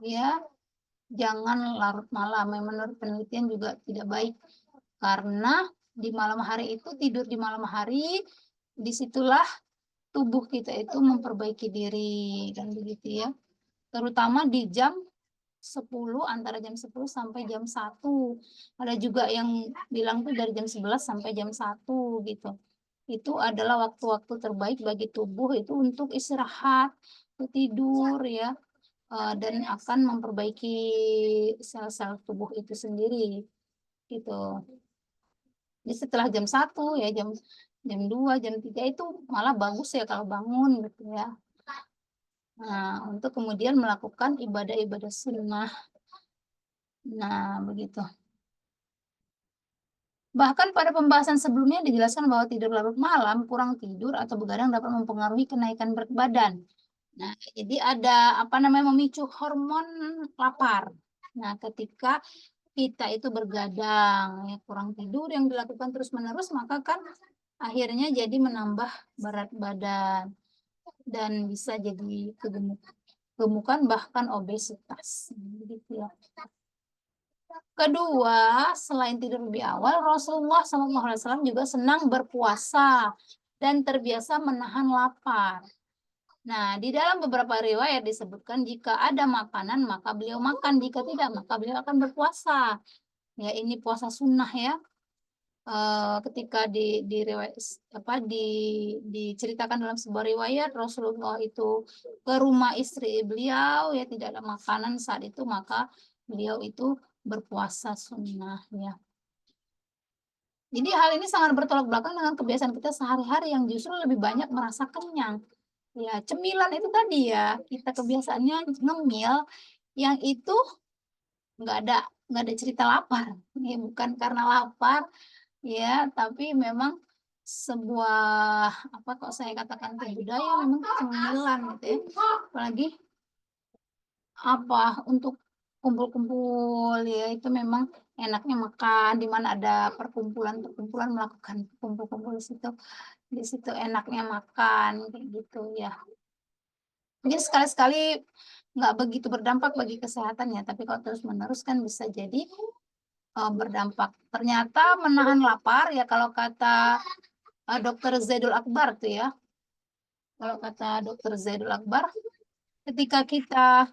Speaker 1: ya jangan larut malam. Menurut penelitian juga tidak baik, karena di malam hari itu, tidur di malam hari, disitulah tubuh kita itu memperbaiki diri kan begitu ya, terutama di jam 10, antara jam 10 sampai jam 1. Ada juga yang bilang tuh dari jam 11 sampai jam 1 gitu. Itu adalah waktu-waktu terbaik bagi tubuh itu untuk istirahat, untuk tidur ya, dan akan memperbaiki sel-sel tubuh itu sendiri gitu. Jadi setelah jam 1 ya, jam jam 2, jam 3 itu malah bagus ya kalau bangun gitu ya. Nah, untuk kemudian melakukan ibadah-ibadah sunnah. Nah, begitu. Bahkan pada pembahasan sebelumnya dijelaskan bahwa tidur larut malam, kurang tidur, atau begadang dapat mempengaruhi kenaikan berat badan. Nah, jadi ada memicu hormon lapar. Nah, ketika kita itu bergadang, ya, kurang tidur yang dilakukan terus-menerus, maka kan akhirnya jadi menambah berat badan dan bisa jadi kegemukan bahkan obesitas. Begitu ya. Kedua, selain tidur lebih awal, Rasulullah SAW juga senang berpuasa dan terbiasa menahan lapar. Nah, di dalam beberapa riwayat disebutkan jika ada makanan maka beliau makan, jika tidak maka beliau akan berpuasa. Ya, ini puasa sunnah ya. Ketika diceritakan dalam sebuah riwayat, Rasulullah itu ke rumah istri beliau ya, tidak ada makanan saat itu, maka beliau itu berpuasa sunnah ya. Jadi hal ini sangat bertolak belakang dengan kebiasaan kita sehari-hari yang justru lebih banyak merasa kenyang. Ya, cemilan itu tadi ya, kita kebiasaannya ngemil, yang itu nggak ada cerita lapar. Ya, bukan karena lapar ya, tapi memang sebuah kok saya katakan budaya memang cemilan gitu ya. Apalagi untuk kumpul-kumpul ya, itu memang enaknya makan di mana ada perkumpulan melakukan kumpul-kumpul di situ enaknya makan kayak gitu ya. Mungkin sekali-sekali nggak begitu berdampak bagi kesehatan ya, tapi kalau terus-menerus kan bisa jadi berdampak. Ternyata menahan lapar ya, kalau kata Dokter Zaidul Akbar tuh ya. Kalau kata Dokter Zaidul Akbar, ketika kita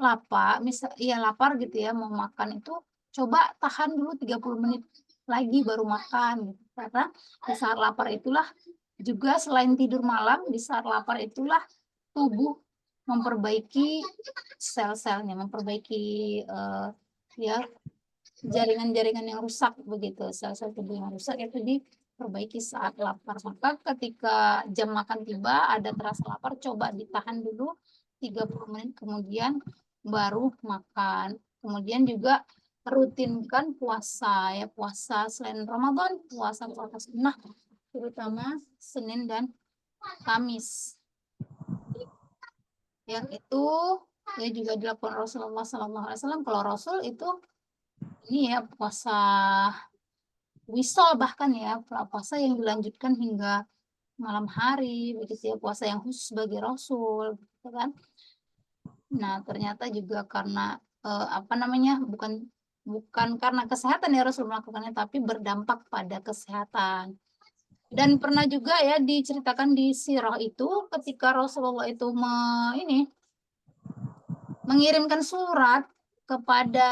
Speaker 1: lapar gitu ya, mau makan itu coba tahan dulu 30 menit lagi baru makan gitu. Karena di saat lapar itulah juga, selain tidur malam, di saat lapar itulah tubuh memperbaiki sel-selnya, memperbaiki ya jaringan-jaringan yang rusak begitu. Salah satu yang rusak itu diperbaiki saat lapar. Maka ketika jam makan tiba, ada terasa lapar, coba ditahan dulu 30 menit kemudian baru makan. Kemudian juga rutinkan puasa ya, puasa selain Ramadan, puasa-puasa sunnah terutama Senin dan Kamis. Yang itu ya juga dilakukan Rasulullah SAW. Kalau Rasul itu ini ya puasa wisol bahkan ya, puasa yang dilanjutkan hingga malam hari begitu ya, puasa yang khusus bagi Rasul gitu kan. Nah ternyata juga karena apa namanya, bukan karena kesehatan ya Rasul melakukannya, tapi berdampak pada kesehatan. Dan pernah juga ya diceritakan di sirah itu ketika Rasulullah itu mengirimkan surat kepada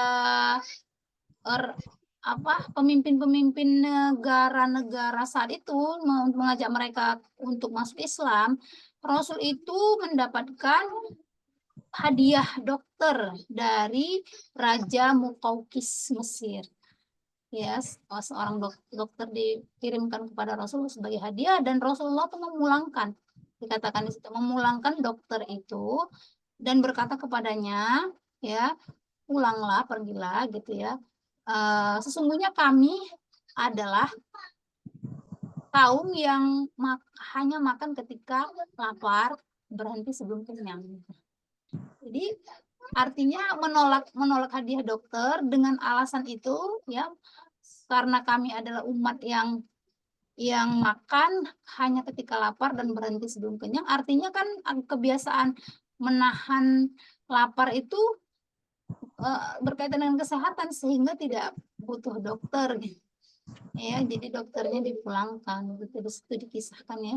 Speaker 1: pemimpin-pemimpin negara-negara saat itu mengajak mereka untuk masuk Islam. Rasul itu mendapatkan hadiah dokter dari Raja Muqawqis Mesir. Ya, seorang dokter dikirimkan kepada Rasul sebagai hadiah, dan Rasulullah itu memulangkan, dikatakan di situ, memulangkan dokter itu dan berkata kepadanya, ya, pulanglah, pergilah gitu ya. Sesungguhnya kami adalah kaum yang hanya makan ketika lapar, berhenti sebelum kenyang. Jadi artinya menolak hadiah dokter dengan alasan itu ya, karena kami adalah umat yang makan hanya ketika lapar dan berhenti sebelum kenyang. Artinya kan kebiasaan menahan lapar itu berkaitan dengan kesehatan sehingga tidak butuh dokter ya, jadi dokternya dipulangkan gitu. Itu dikisahkan ya.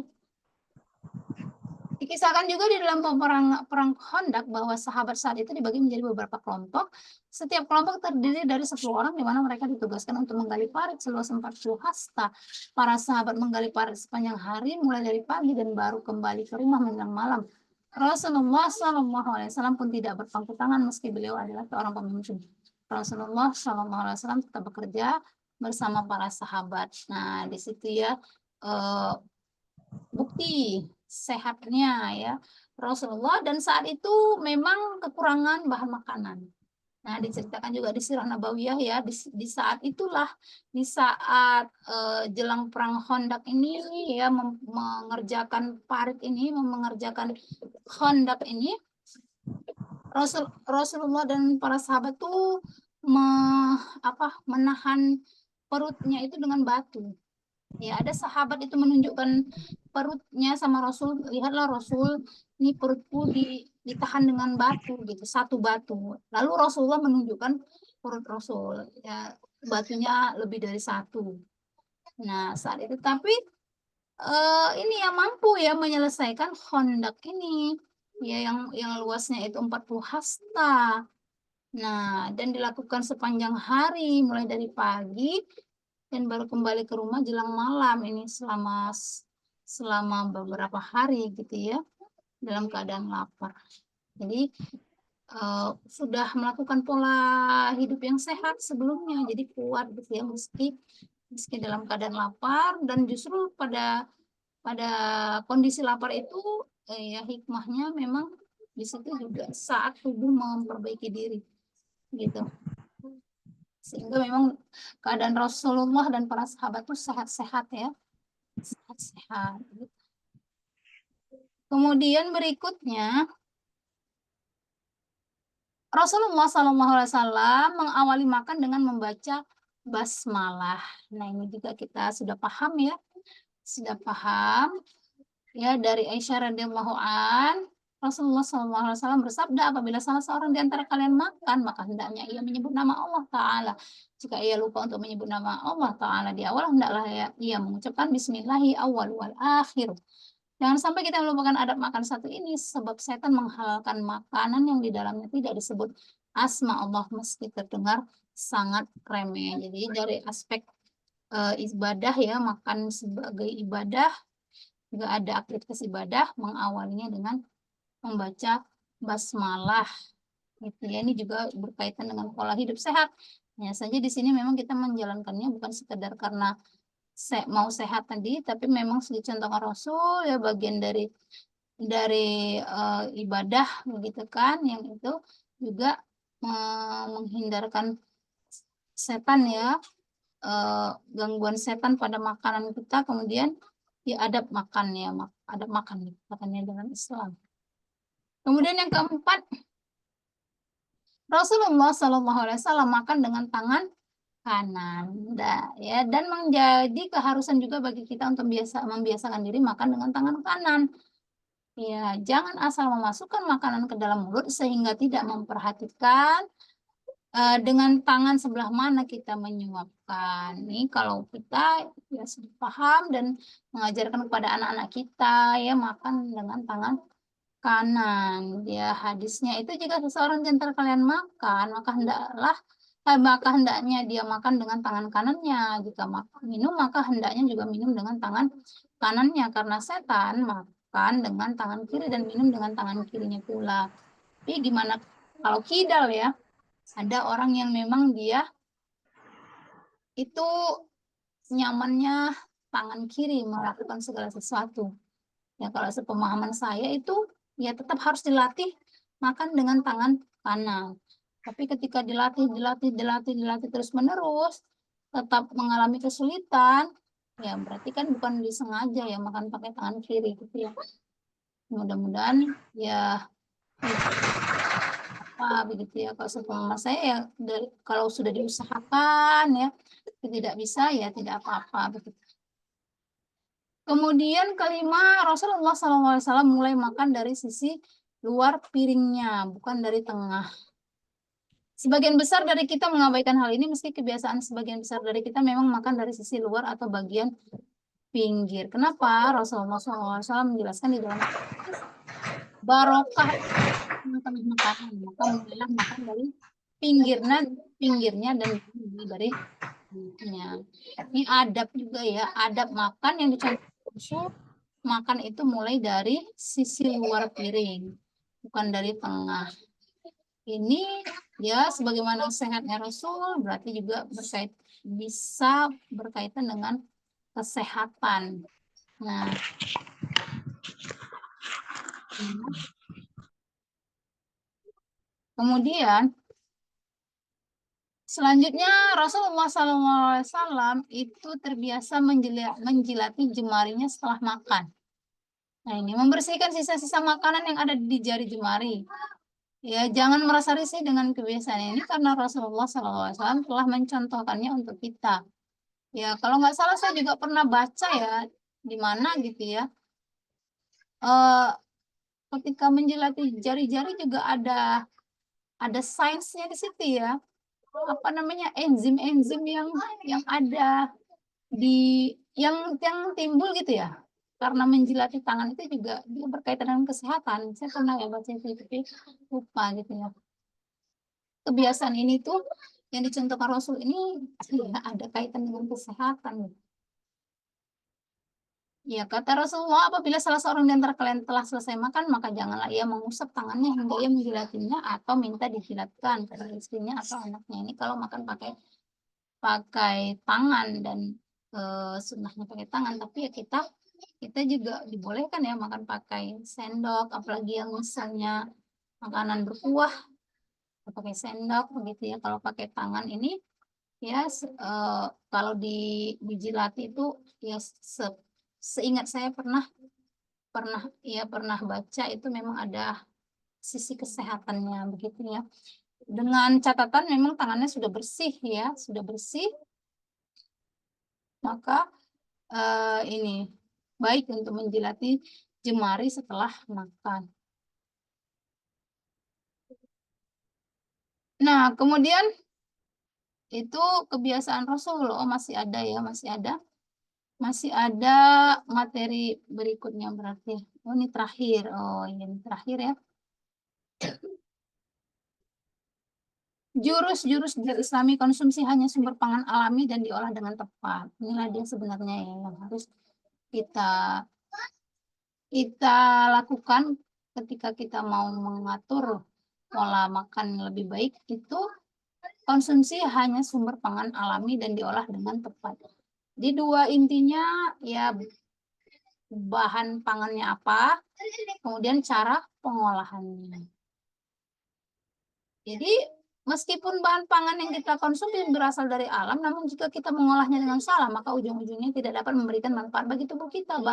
Speaker 1: Dikisahkan juga di dalam perang Khandaq bahwa sahabat saat itu dibagi menjadi beberapa kelompok. Setiap kelompok terdiri dari 10 orang, di mana mereka ditugaskan untuk menggali parit seluas 40 hasta. Para sahabat menggali parit sepanjang hari mulai dari pagi dan baru kembali ke rumah menjelang malam. Rasulullah SAW pun tidak berpangku tangan meski beliau adalah seorang pemimpin. Rasulullah SAW tetap bekerja bersama para sahabat. Nah, di situ ya bukti sehatnya ya Rasulullah, dan saat itu memang kekurangan bahan makanan. Nah, diceritakan juga di Sirah Nabawiyah ya, di saat itulah, di saat jelang perang Khandaq ini ya, mengerjakan parit ini, mengerjakan Khandaq ini, Rasulullah dan para sahabat tuh menahan perutnya itu dengan batu. Ya, ada sahabat itu menunjukkan perutnya sama Rasul, lihatlah Rasul, ini perutku ditahan dengan batu gitu, satu batu. Lalu Rasulullah menunjukkan perut Rasul, ya batunya lebih dari satu. Nah, saat itu tapi ini yang mampu ya menyelesaikan Khandaq ini, ya yang luasnya itu 40 hasta. Nah, dan dilakukan sepanjang hari mulai dari pagi dan baru kembali ke rumah jelang malam, ini selama beberapa hari gitu ya, dalam keadaan lapar. Jadi sudah melakukan pola hidup yang sehat sebelumnya, jadi kuat gitu ya, meski dalam keadaan lapar. Dan justru pada kondisi lapar itu ya hikmahnya memang di situ juga saat tubuh memperbaiki diri gitu, sehingga memang keadaan Rasulullah dan para sahabat itu sehat-sehat ya, sehat-sehat. Kemudian berikutnya Rasulullah SAW mengawali makan dengan membaca basmalah. Nah, ini juga kita sudah paham ya, ya, dari Aisyah radhiyallahu an. Rasulullah SAW bersabda, apabila salah seorang di antara kalian makan, maka hendaknya ia menyebut nama Allah Ta'ala. Jika ia lupa untuk menyebut nama Allah Ta'ala di awal, hendaklah ia mengucapkan Bismillahi awal wal akhir. Jangan sampai kita melupakan adab makan satu ini, sebab setan menghalalkan makanan yang di dalamnya tidak disebut asma Allah meski terdengar sangat remeh. Jadi dari aspek ibadah ya, makan sebagai ibadah, juga ada aktivitas ibadah, mengawalinya dengan membaca basmalah gitu ya. Ini juga berkaitan dengan pola hidup sehat. Hanya saja di sini memang kita menjalankannya bukan sekedar karena mau sehat tadi, tapi memang dicontohkan Rasul ya bagian dari ibadah begitu kan, yang itu juga menghindarkan setan ya, gangguan setan pada makanan kita, kemudian ya adab makan ya, adab makan katanya dalam Islam. Kemudian yang keempat, Rasulullah SAW makan dengan tangan kanan, ya, dan menjadi keharusan juga bagi kita untuk membiasakan diri makan dengan tangan kanan. Ya, jangan asal memasukkan makanan ke dalam mulut sehingga tidak memperhatikan dengan tangan sebelah mana kita menyuapkan. Nih kalau kita ya sudah paham dan mengajarkan kepada anak-anak kita ya makan dengan tangan kanan. Ya hadisnya itu jika seseorang di antara kalian makan, maka hendaknya dia makan dengan tangan kanannya. Jika minum maka hendaknya juga minum dengan tangan kanannya karena setan makan dengan tangan kiri dan minum dengan tangan kirinya pula. Tapi gimana kalau kidal ya? Ada orang yang memang dia itu nyamannya tangan kiri melakukan segala sesuatu. Ya kalau sepemahaman saya itu ya tetap harus dilatih makan dengan tangan kanan. Tapi ketika dilatih terus menerus, tetap mengalami kesulitan, ya berarti kan bukan disengaja ya makan pakai tangan kiri gitu ya. Mudah-mudahan ya apa begitu ya, kalau sepengalaman saya ya kalau sudah diusahakan ya tidak bisa ya tidak apa-apa begitu. Kemudian kelima, Rasulullah SAW mulai makan dari sisi luar piringnya, bukan dari tengah. Sebagian besar dari kita mengabaikan hal ini, meski kebiasaan sebagian besar dari kita memang makan dari sisi luar atau bagian pinggir. Kenapa? Rasulullah SAW menjelaskan di dalam barokah tengah makanan, maka mulailah makan dari pinggirnya dan dari pinggirnya. Ini adab juga ya, adab makan yang dicontoh makan itu mulai dari sisi luar piring, bukan dari tengah. Ini ya sebagaimana sehatnya Rasul berarti juga bisa berkaitan dengan kesehatan. Nah, kemudian selanjutnya Rasulullah SAW itu terbiasa menjilati jemarinya setelah makan. Nah, ini membersihkan sisa-sisa makanan yang ada di jari jemari. Ya, jangan merasa risih dengan kebiasaan ini karena Rasulullah SAW telah mencontohkannya untuk kita. Ya, kalau nggak salah saya juga pernah baca ya di mana gitu ya. Eh, ketika menjilati jari-jari juga ada sainsnya di situ ya. Apa namanya enzim-enzim yang ada yang timbul gitu ya. Karena menjilati tangan itu juga berkaitan dengan kesehatan. Saya pernah ya baca itu tapi lupa gitu ya. Kebiasaan ini tuh yang dicontohkan Rasul ini ya, ada kaitan dengan kesehatan. Ya, kata Rasulullah, apabila salah seorang di antara kalian telah selesai makan, maka janganlah ia mengusap tangannya hingga ia menjilatinya atau minta dijilatkan kepada istrinya atau anaknya. Ini kalau makan pakai pakai tangan dan sunnahnya pakai tangan, tapi ya kita juga dibolehkan ya makan pakai sendok, apalagi yang misalnya makanan berkuah pakai sendok begitu ya. Kalau pakai tangan ini ya kalau dijilati itu ya seingat saya pernah pernah pernah baca itu memang ada sisi kesehatannya begitu ya. Dengan catatan memang tangannya sudah bersih ya, sudah bersih, maka ini baik untuk menjilati jemari setelah makan. Nah, kemudian itu kebiasaan Rasul, oh masih ada ya, masih ada materi berikutnya berarti. Oh ini terakhir, oh ini terakhir ya. Jurus-jurus dari Islami konsumsi hanya sumber pangan alami dan diolah dengan tepat. Inilah dia sebenarnya ya, yang harus kita kita lakukan ketika kita mau mengatur pola makan lebih baik itu konsumsi hanya sumber pangan alami dan diolah dengan tepat. Di dua intinya ya bahan pangannya apa, kemudian cara pengolahannya. Jadi meskipun bahan pangan yang kita konsumsi berasal dari alam, namun jika kita mengolahnya dengan salah, maka ujung-ujungnya tidak dapat memberikan manfaat bagi tubuh kita.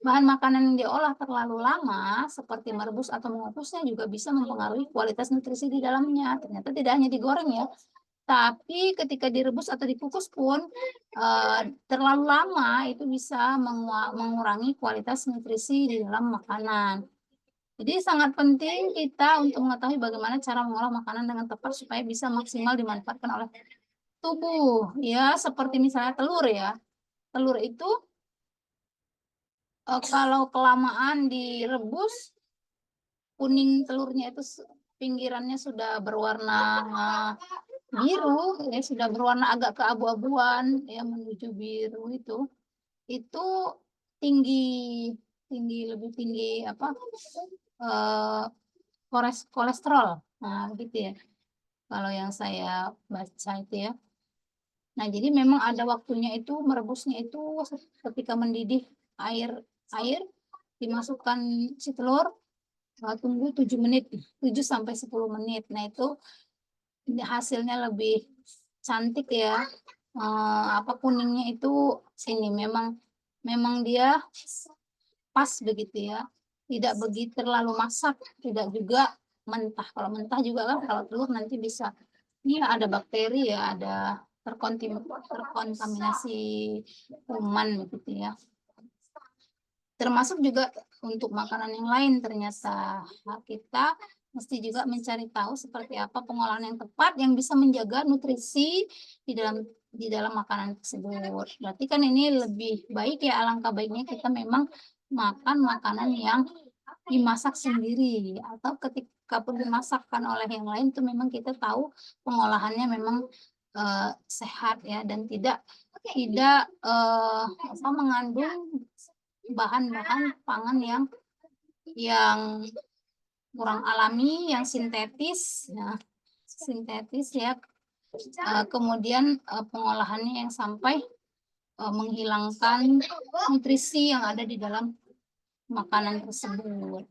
Speaker 1: Bahan makanan yang diolah terlalu lama, seperti merebus atau mengukusnya, juga bisa mempengaruhi kualitas nutrisi di dalamnya. Ternyata tidak hanya digoreng ya, tapi ketika direbus atau dikukus pun terlalu lama itu bisa mengurangi kualitas nutrisi di dalam makanan. Jadi sangat penting kita untuk mengetahui bagaimana cara mengolah makanan dengan tepat supaya bisa maksimal dimanfaatkan oleh tubuh. Ya, seperti misalnya telur ya. Telur itu kalau kelamaan direbus, kuning telurnya itu pinggirannya sudah berwarna biru, ya sudah berwarna agak keabu-abuan, ya menuju biru itu tinggi lebih tinggi apa? Eh, kolesterol. Nah, gitu ya. Kalau yang saya baca itu ya. Nah, jadi memang ada waktunya itu merebusnya itu ketika mendidih air dimasukkan si telur, tunggu 7 menit, 7 sampai 10 menit. Nah, itu hasilnya lebih cantik ya. Apa kuningnya itu sini memang dia pas begitu ya. Tidak begitu terlalu masak, tidak juga mentah. Kalau mentah juga kan kalau telur nanti bisa ini ada bakteri ya, ada terkontaminasi kuman begitu ya. Termasuk juga untuk makanan yang lain ternyata. Nah, kita mesti juga mencari tahu seperti apa pengolahan yang tepat yang bisa menjaga nutrisi di dalam makanan tersebut. Berarti kan ini lebih baik ya, alangkah baiknya kita memang makan makanan yang dimasak sendiri atau ketika pun dimasakkan oleh yang lain itu memang kita tahu pengolahannya memang sehat ya dan tidak mengandung bahan-bahan pangan yang kurang alami, yang sintetis ya. Kemudian pengolahannya yang sampai menghilangkan nutrisi yang ada di dalam makanan tersebut.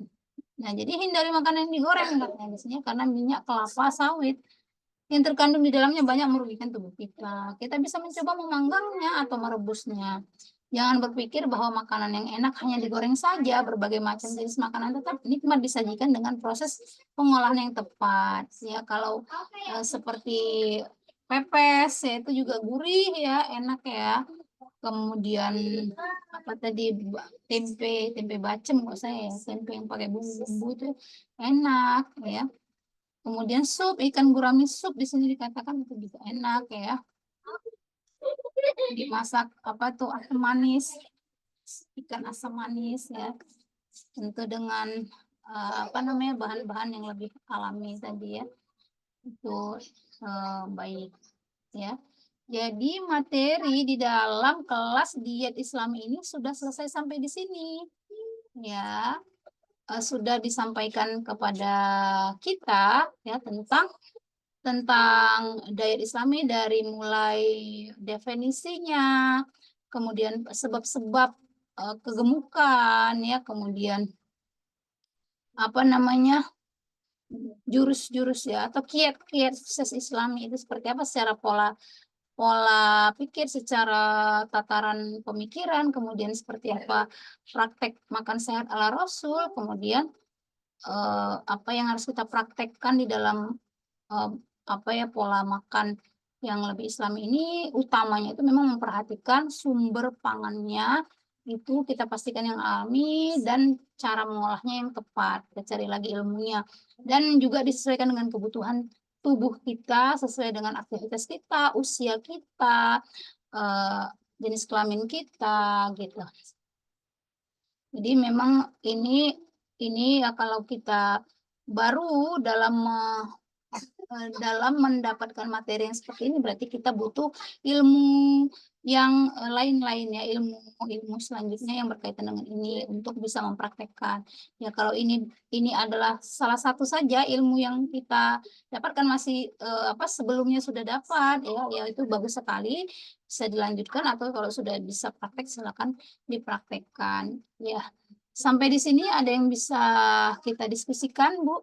Speaker 1: Nah, jadi hindari makanan yang digoreng katanya biasanya karena minyak kelapa sawit yang terkandung di dalamnya banyak merugikan tubuh kita. Kita bisa mencoba memanggangnya atau merebusnya. Jangan berpikir bahwa makanan yang enak hanya digoreng saja. Berbagai macam jenis makanan tetap nikmat disajikan dengan proses pengolahan yang tepat. Ya, kalau seperti pepes, ya itu juga gurih ya, enak ya. Kemudian apa tadi tempe bacem kok saya ya, tempe yang pakai bumbu-bumbu itu enak ya. Kemudian sup ikan gurami sup di sini dikatakan itu juga enak ya. Dimasak apa tuh asam manis, ikan asam manis ya. Tentu dengan apa namanya bahan-bahan yang lebih alami tadi ya. Itu baik ya. Jadi materi di dalam kelas diet Islami ini sudah selesai sampai di sini. Ya, sudah disampaikan kepada kita ya tentang diet Islami dari mulai definisinya, kemudian sebab-sebab kegemukan ya, kemudian apa namanya jurus-jurus ya atau kiat-kiat sukses Islami itu seperti apa secara pola pola pikir, secara tataran pemikiran, kemudian seperti apa praktek makan sehat ala Rasul, kemudian apa yang harus kita praktekkan di dalam apa ya pola makan yang lebih Islam ini utamanya itu memang memperhatikan sumber pangannya itu kita pastikan yang alami dan cara mengolahnya yang tepat. Kita cari lagi ilmunya dan juga disesuaikan dengan kebutuhan tubuh kita sesuai dengan aktivitas kita, usia kita, eh, jenis kelamin kita gitu. Jadi memang ini ya kalau kita baru dalam dalam mendapatkan materi yang seperti ini berarti kita butuh ilmu yang lain-lainnya, ilmu selanjutnya yang berkaitan dengan ini untuk bisa mempraktekkan. Ya kalau ini adalah salah satu saja ilmu yang kita dapatkan masih sebelumnya sudah dapat ya itu bagus sekali, bisa dilanjutkan, atau kalau sudah bisa praktek silakan dipraktekkan ya. Sampai di sini ada yang bisa kita diskusikan, Bu?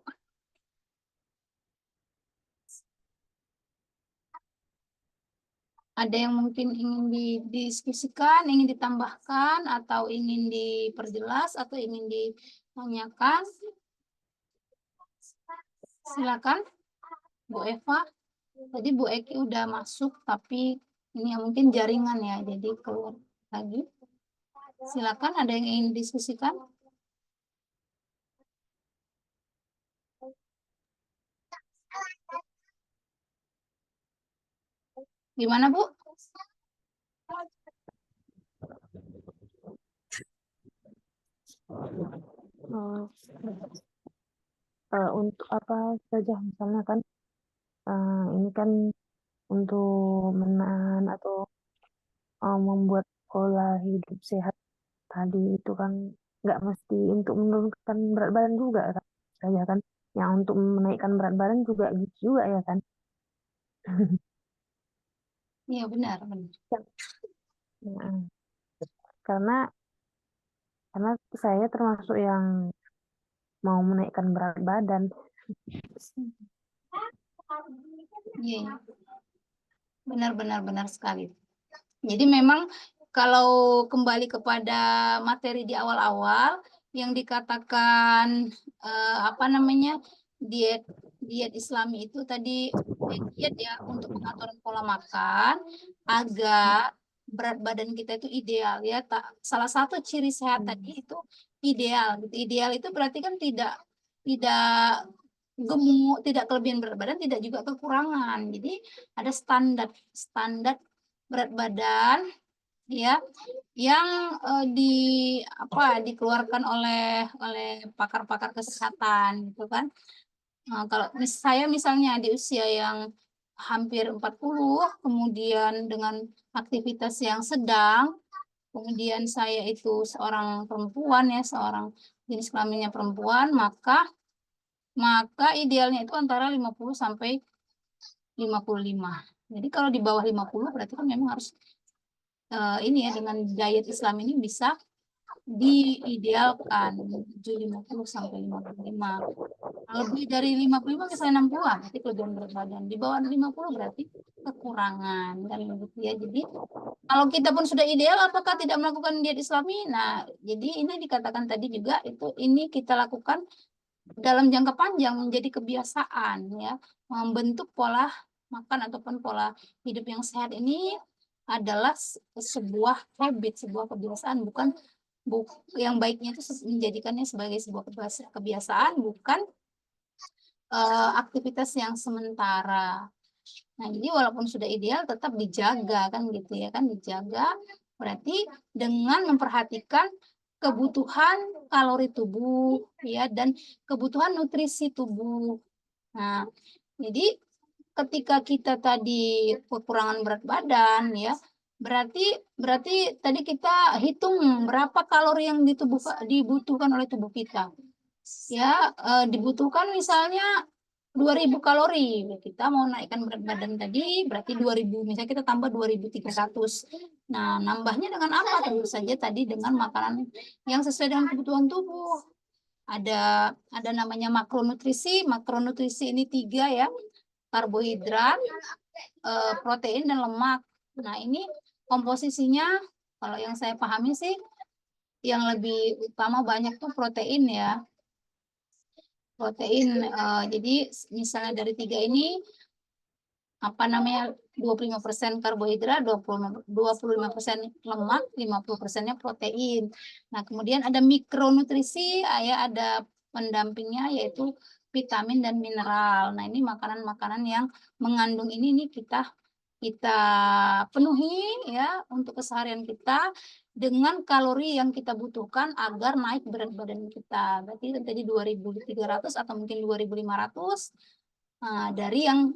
Speaker 1: Ada yang mungkin ingin didiskusikan, ingin ditambahkan, atau ingin diperjelas, atau ingin ditanyakan? Silakan, Bu Eva. Tadi Bu Eki udah masuk, tapi ini mungkin jaringan ya, jadi keluar lagi. Silakan, ada yang ingin didiskusikan? Gimana, Bu?
Speaker 2: Untuk apa saja misalnya kan ini kan untuk menahan atau membuat pola hidup sehat tadi itu kan nggak mesti untuk menurunkan berat badan juga kan saja kan, yang untuk menaikkan berat badan juga gitu juga ya kan.
Speaker 1: Iya, benar, benar.
Speaker 2: Nah, karena saya termasuk yang mau menaikkan berat badan.
Speaker 1: Iya, iya. Benar sekali. Jadi memang kalau kembali kepada materi di awal-awal yang dikatakan diet diet Islami itu tadi diet ya untuk pengaturan pola makan agar berat badan kita itu ideal ya. Salah satu ciri sehat tadi itu ideal gitu. Ideal itu berarti kan tidak gemuk, tidak kelebihan berat badan, tidak juga kekurangan. Jadi ada standar standar berat badan ya yang dikeluarkan oleh pakar-pakar kesehatan gitu kan. Kalau saya misalnya di usia yang hampir 40, kemudian dengan aktivitas yang sedang, kemudian saya itu seorang perempuan ya, seorang jenis kelaminnya perempuan, maka idealnya itu antara 50 sampai 55. Jadi kalau di bawah 50 berarti kan memang harus ini ya, dengan diet Islam ini bisa diidealkan 50 sampai 55. Lebih dari 55 misalnya 60-an berarti kelebihan berat badan. Di bawah 50 berarti kekurangan kan begitu ya. Jadi kalau kita pun sudah ideal, apakah tidak melakukan diet Islami? Nah, jadi ini dikatakan tadi juga ini kita lakukan dalam jangka panjang menjadi kebiasaan ya, membentuk pola makan ataupun pola hidup yang sehat ini adalah sebuah habit, sebuah kebiasaan, bukan yang baiknya itu menjadikannya sebagai sebuah kebiasaan, bukan aktivitas yang sementara. Nah, jadi walaupun sudah ideal tetap dijaga kan gitu ya kan, dijaga berarti dengan memperhatikan kebutuhan kalori tubuh ya dan kebutuhan nutrisi tubuh. Nah, jadi ketika kita tadi kekurangan berat badan ya, berarti berarti tadi kita hitung berapa kalori yang dibutuhkan oleh tubuh kita. Ya, dibutuhkan misalnya 2000 kalori. Kita mau naikkan berat badan tadi berarti 2000, misalnya kita tambah 2300. Nah, nambahnya dengan apa? Tentu saja tadi dengan makanan yang sesuai dengan kebutuhan tubuh. Ada namanya makronutrisi. Makronutrisi ini 3 ya. Karbohidrat, protein dan lemak. Nah, ini komposisinya kalau yang saya pahami sih yang lebih utama banyak tuh protein ya. Protein, jadi misalnya dari 3 ini 25% karbohidrat, 25% lemak, 50%-nya protein. Nah, kemudian ada mikronutrisi, ya ada pendampingnya yaitu vitamin dan mineral. Nah, ini makanan-makanan yang mengandung ini nih kita penuhi ya untuk keseharian kita dengan kalori yang kita butuhkan agar naik berat badan kita. Berarti tadi 2300 atau mungkin 2500 Dari yang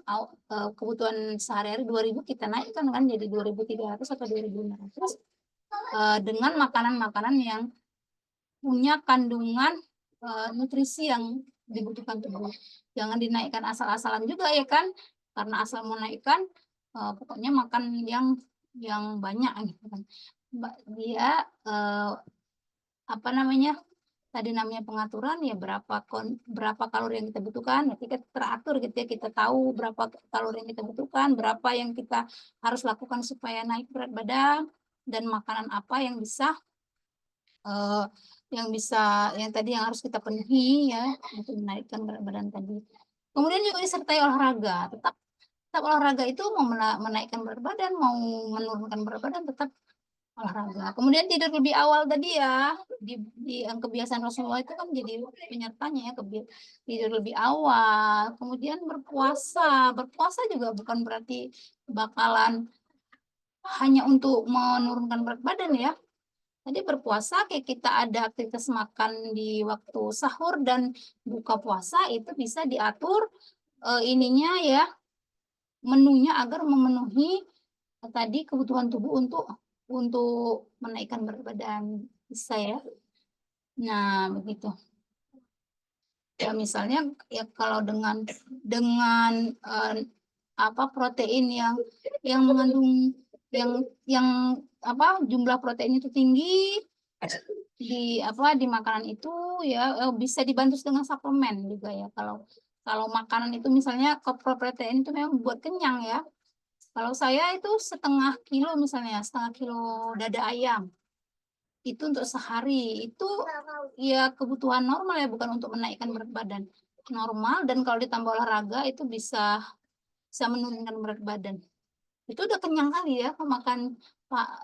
Speaker 1: kebutuhan sehari-hari 2.000 kita naikkan kan jadi 2.300 atau 2.500 dengan makanan-makanan yang punya kandungan nutrisi yang dibutuhkan tubuh. Jangan dinaikkan asal-asalan juga ya kan, karena asal mau naikkan pokoknya makan yang banyak gitu kan. Dia apa namanya tadi namanya pengaturan ya berapa kalori yang kita butuhkan, nanti kita teratur gitu ya, kita tahu berapa kalori yang kita butuhkan, berapa yang kita harus lakukan supaya naik berat badan, dan makanan apa eh, yang tadi yang harus kita penuhi ya untuk menaikkan berat badan tadi. Kemudian juga disertai olahraga, tetap tetap olahraga itu mau menaikkan berat badan, mau menurunkan berat badan, tetap olahraga. Kemudian tidur lebih awal tadi ya, di yang kebiasaan Rasulullah itu kan jadi penyertanya ya, tidur lebih awal. Kemudian berpuasa juga bukan berarti bakalan hanya untuk menurunkan berat badan ya. Tadi berpuasa kayak kita ada aktivitas makan di waktu sahur dan buka puasa itu bisa diatur ininya ya, menunya agar memenuhi tadi kebutuhan tubuh untuk menaikkan berat badan, bisa ya. Nah, begitu. Ya misalnya ya kalau dengan apa protein yang mengandung yang apa jumlah protein itu tinggi di makanan itu ya bisa dibantu dengan suplemen juga ya. Kalau kalau makanan itu misalnya protein itu memang buat kenyang ya. Kalau saya itu setengah kilo misalnya, setengah kilo dada ayam. Itu untuk sehari. Itu ya kebutuhan normal ya, bukan untuk menaikkan berat badan. Normal, dan kalau ditambah olahraga itu bisa menurunkan berat badan. Itu udah kenyang kali ya, makan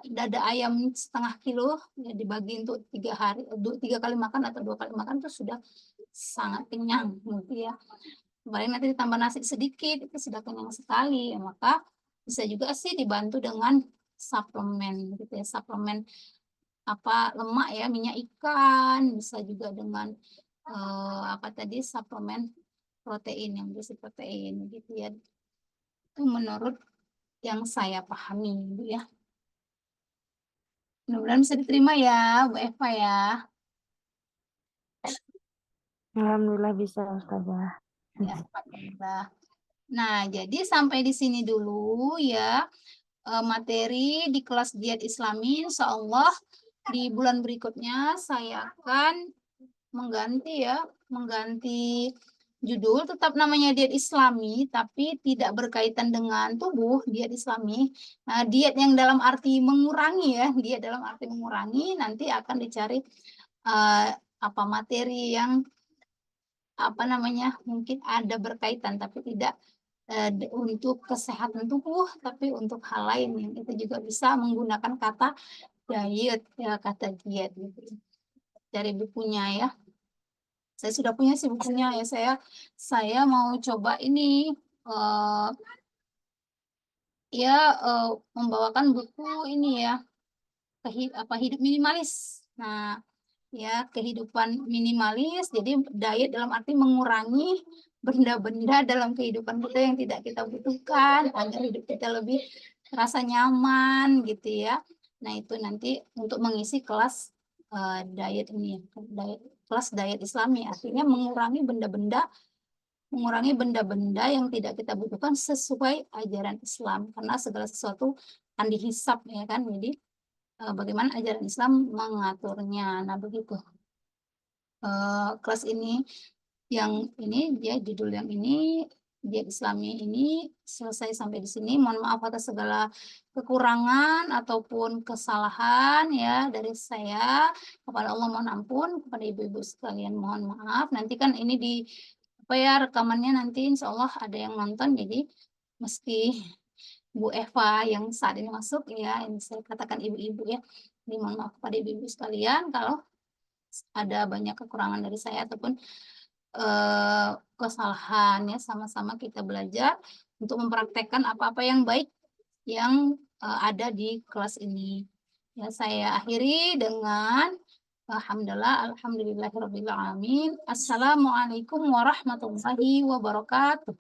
Speaker 1: dada ayam setengah kilo ya dibagi untuk 3 hari, 3 kali makan atau 2 kali makan itu sudah sangat kenyang gitu ya. Paling nanti ditambah nasi sedikit itu sudah kenyang sekali. Maka bisa juga sih dibantu dengan suplemen gitu ya, suplemen apa lemak ya, minyak ikan, bisa juga dengan apa tadi suplemen protein yang berisi protein gitu ya. Itu menurut yang saya pahami gitu ya. Mudah-mudahan bisa diterima ya, Bu Eva ya.
Speaker 2: Alhamdulillah bisa Ustazah.
Speaker 1: Ya, Alhamdulillah. Nah, jadi sampai di sini dulu ya materi di kelas diet Islami. Insya Allah di bulan berikutnya saya akan mengganti judul, tetap namanya diet Islami, tapi tidak berkaitan dengan tubuh, diet Islami. Nah, diet yang dalam arti mengurangi ya, diet dalam arti mengurangi, nanti akan dicari apa materi yang apa namanya mungkin ada berkaitan, tapi tidak untuk kesehatan tubuh, tapi untuk hal lain yang itu juga bisa menggunakan kata diet ya, kata diet gitu. Dari bukunya ya. Saya sudah punya sih bukunya ya, saya mau coba ini eh, ya membawakan buku ini ya, hidup minimalis. Nah, ya kehidupan minimalis. Jadi diet dalam arti mengurangi benda-benda dalam kehidupan kita yang tidak kita butuhkan agar hidup kita lebih terasa nyaman gitu ya. Nah, itu nanti untuk mengisi kelas diet ini, kelas diet Islami, artinya mengurangi benda-benda yang tidak kita butuhkan sesuai ajaran Islam, karena segala sesuatu akan dihisap ya kan. Jadi bagaimana ajaran Islam mengaturnya. Nah, begitu. Kelas ini yang ini ya, judul yang ini diet Islami ini selesai sampai di sini. Mohon maaf atas segala kekurangan ataupun kesalahan ya dari saya. Kepada Allah mohon ampun, kepada ibu-ibu sekalian mohon maaf. Nanti kan ini di apa ya, rekamannya nanti insya Allah ada yang nonton, jadi mesti Bu Eva yang saat ini masuk ya, ini saya katakan ibu-ibu ya. Jadi mohon maaf kepada ibu-ibu sekalian kalau ada banyak kekurangan dari saya ataupun kesalahan ya. Sama-sama kita belajar untuk mempraktekkan apa-apa yang baik yang ada di kelas ini. Ya, saya akhiri dengan alhamdulillahirabbil alamin. Assalamualaikum warahmatullahi wabarakatuh.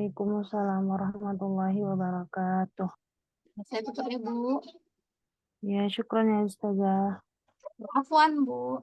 Speaker 2: Waalaikumsalam warahmatullahi wabarakatuh.
Speaker 1: Saya tutup ya, Bu.
Speaker 2: Ya, syukran ya Ustazah.
Speaker 1: Afwan, Bu.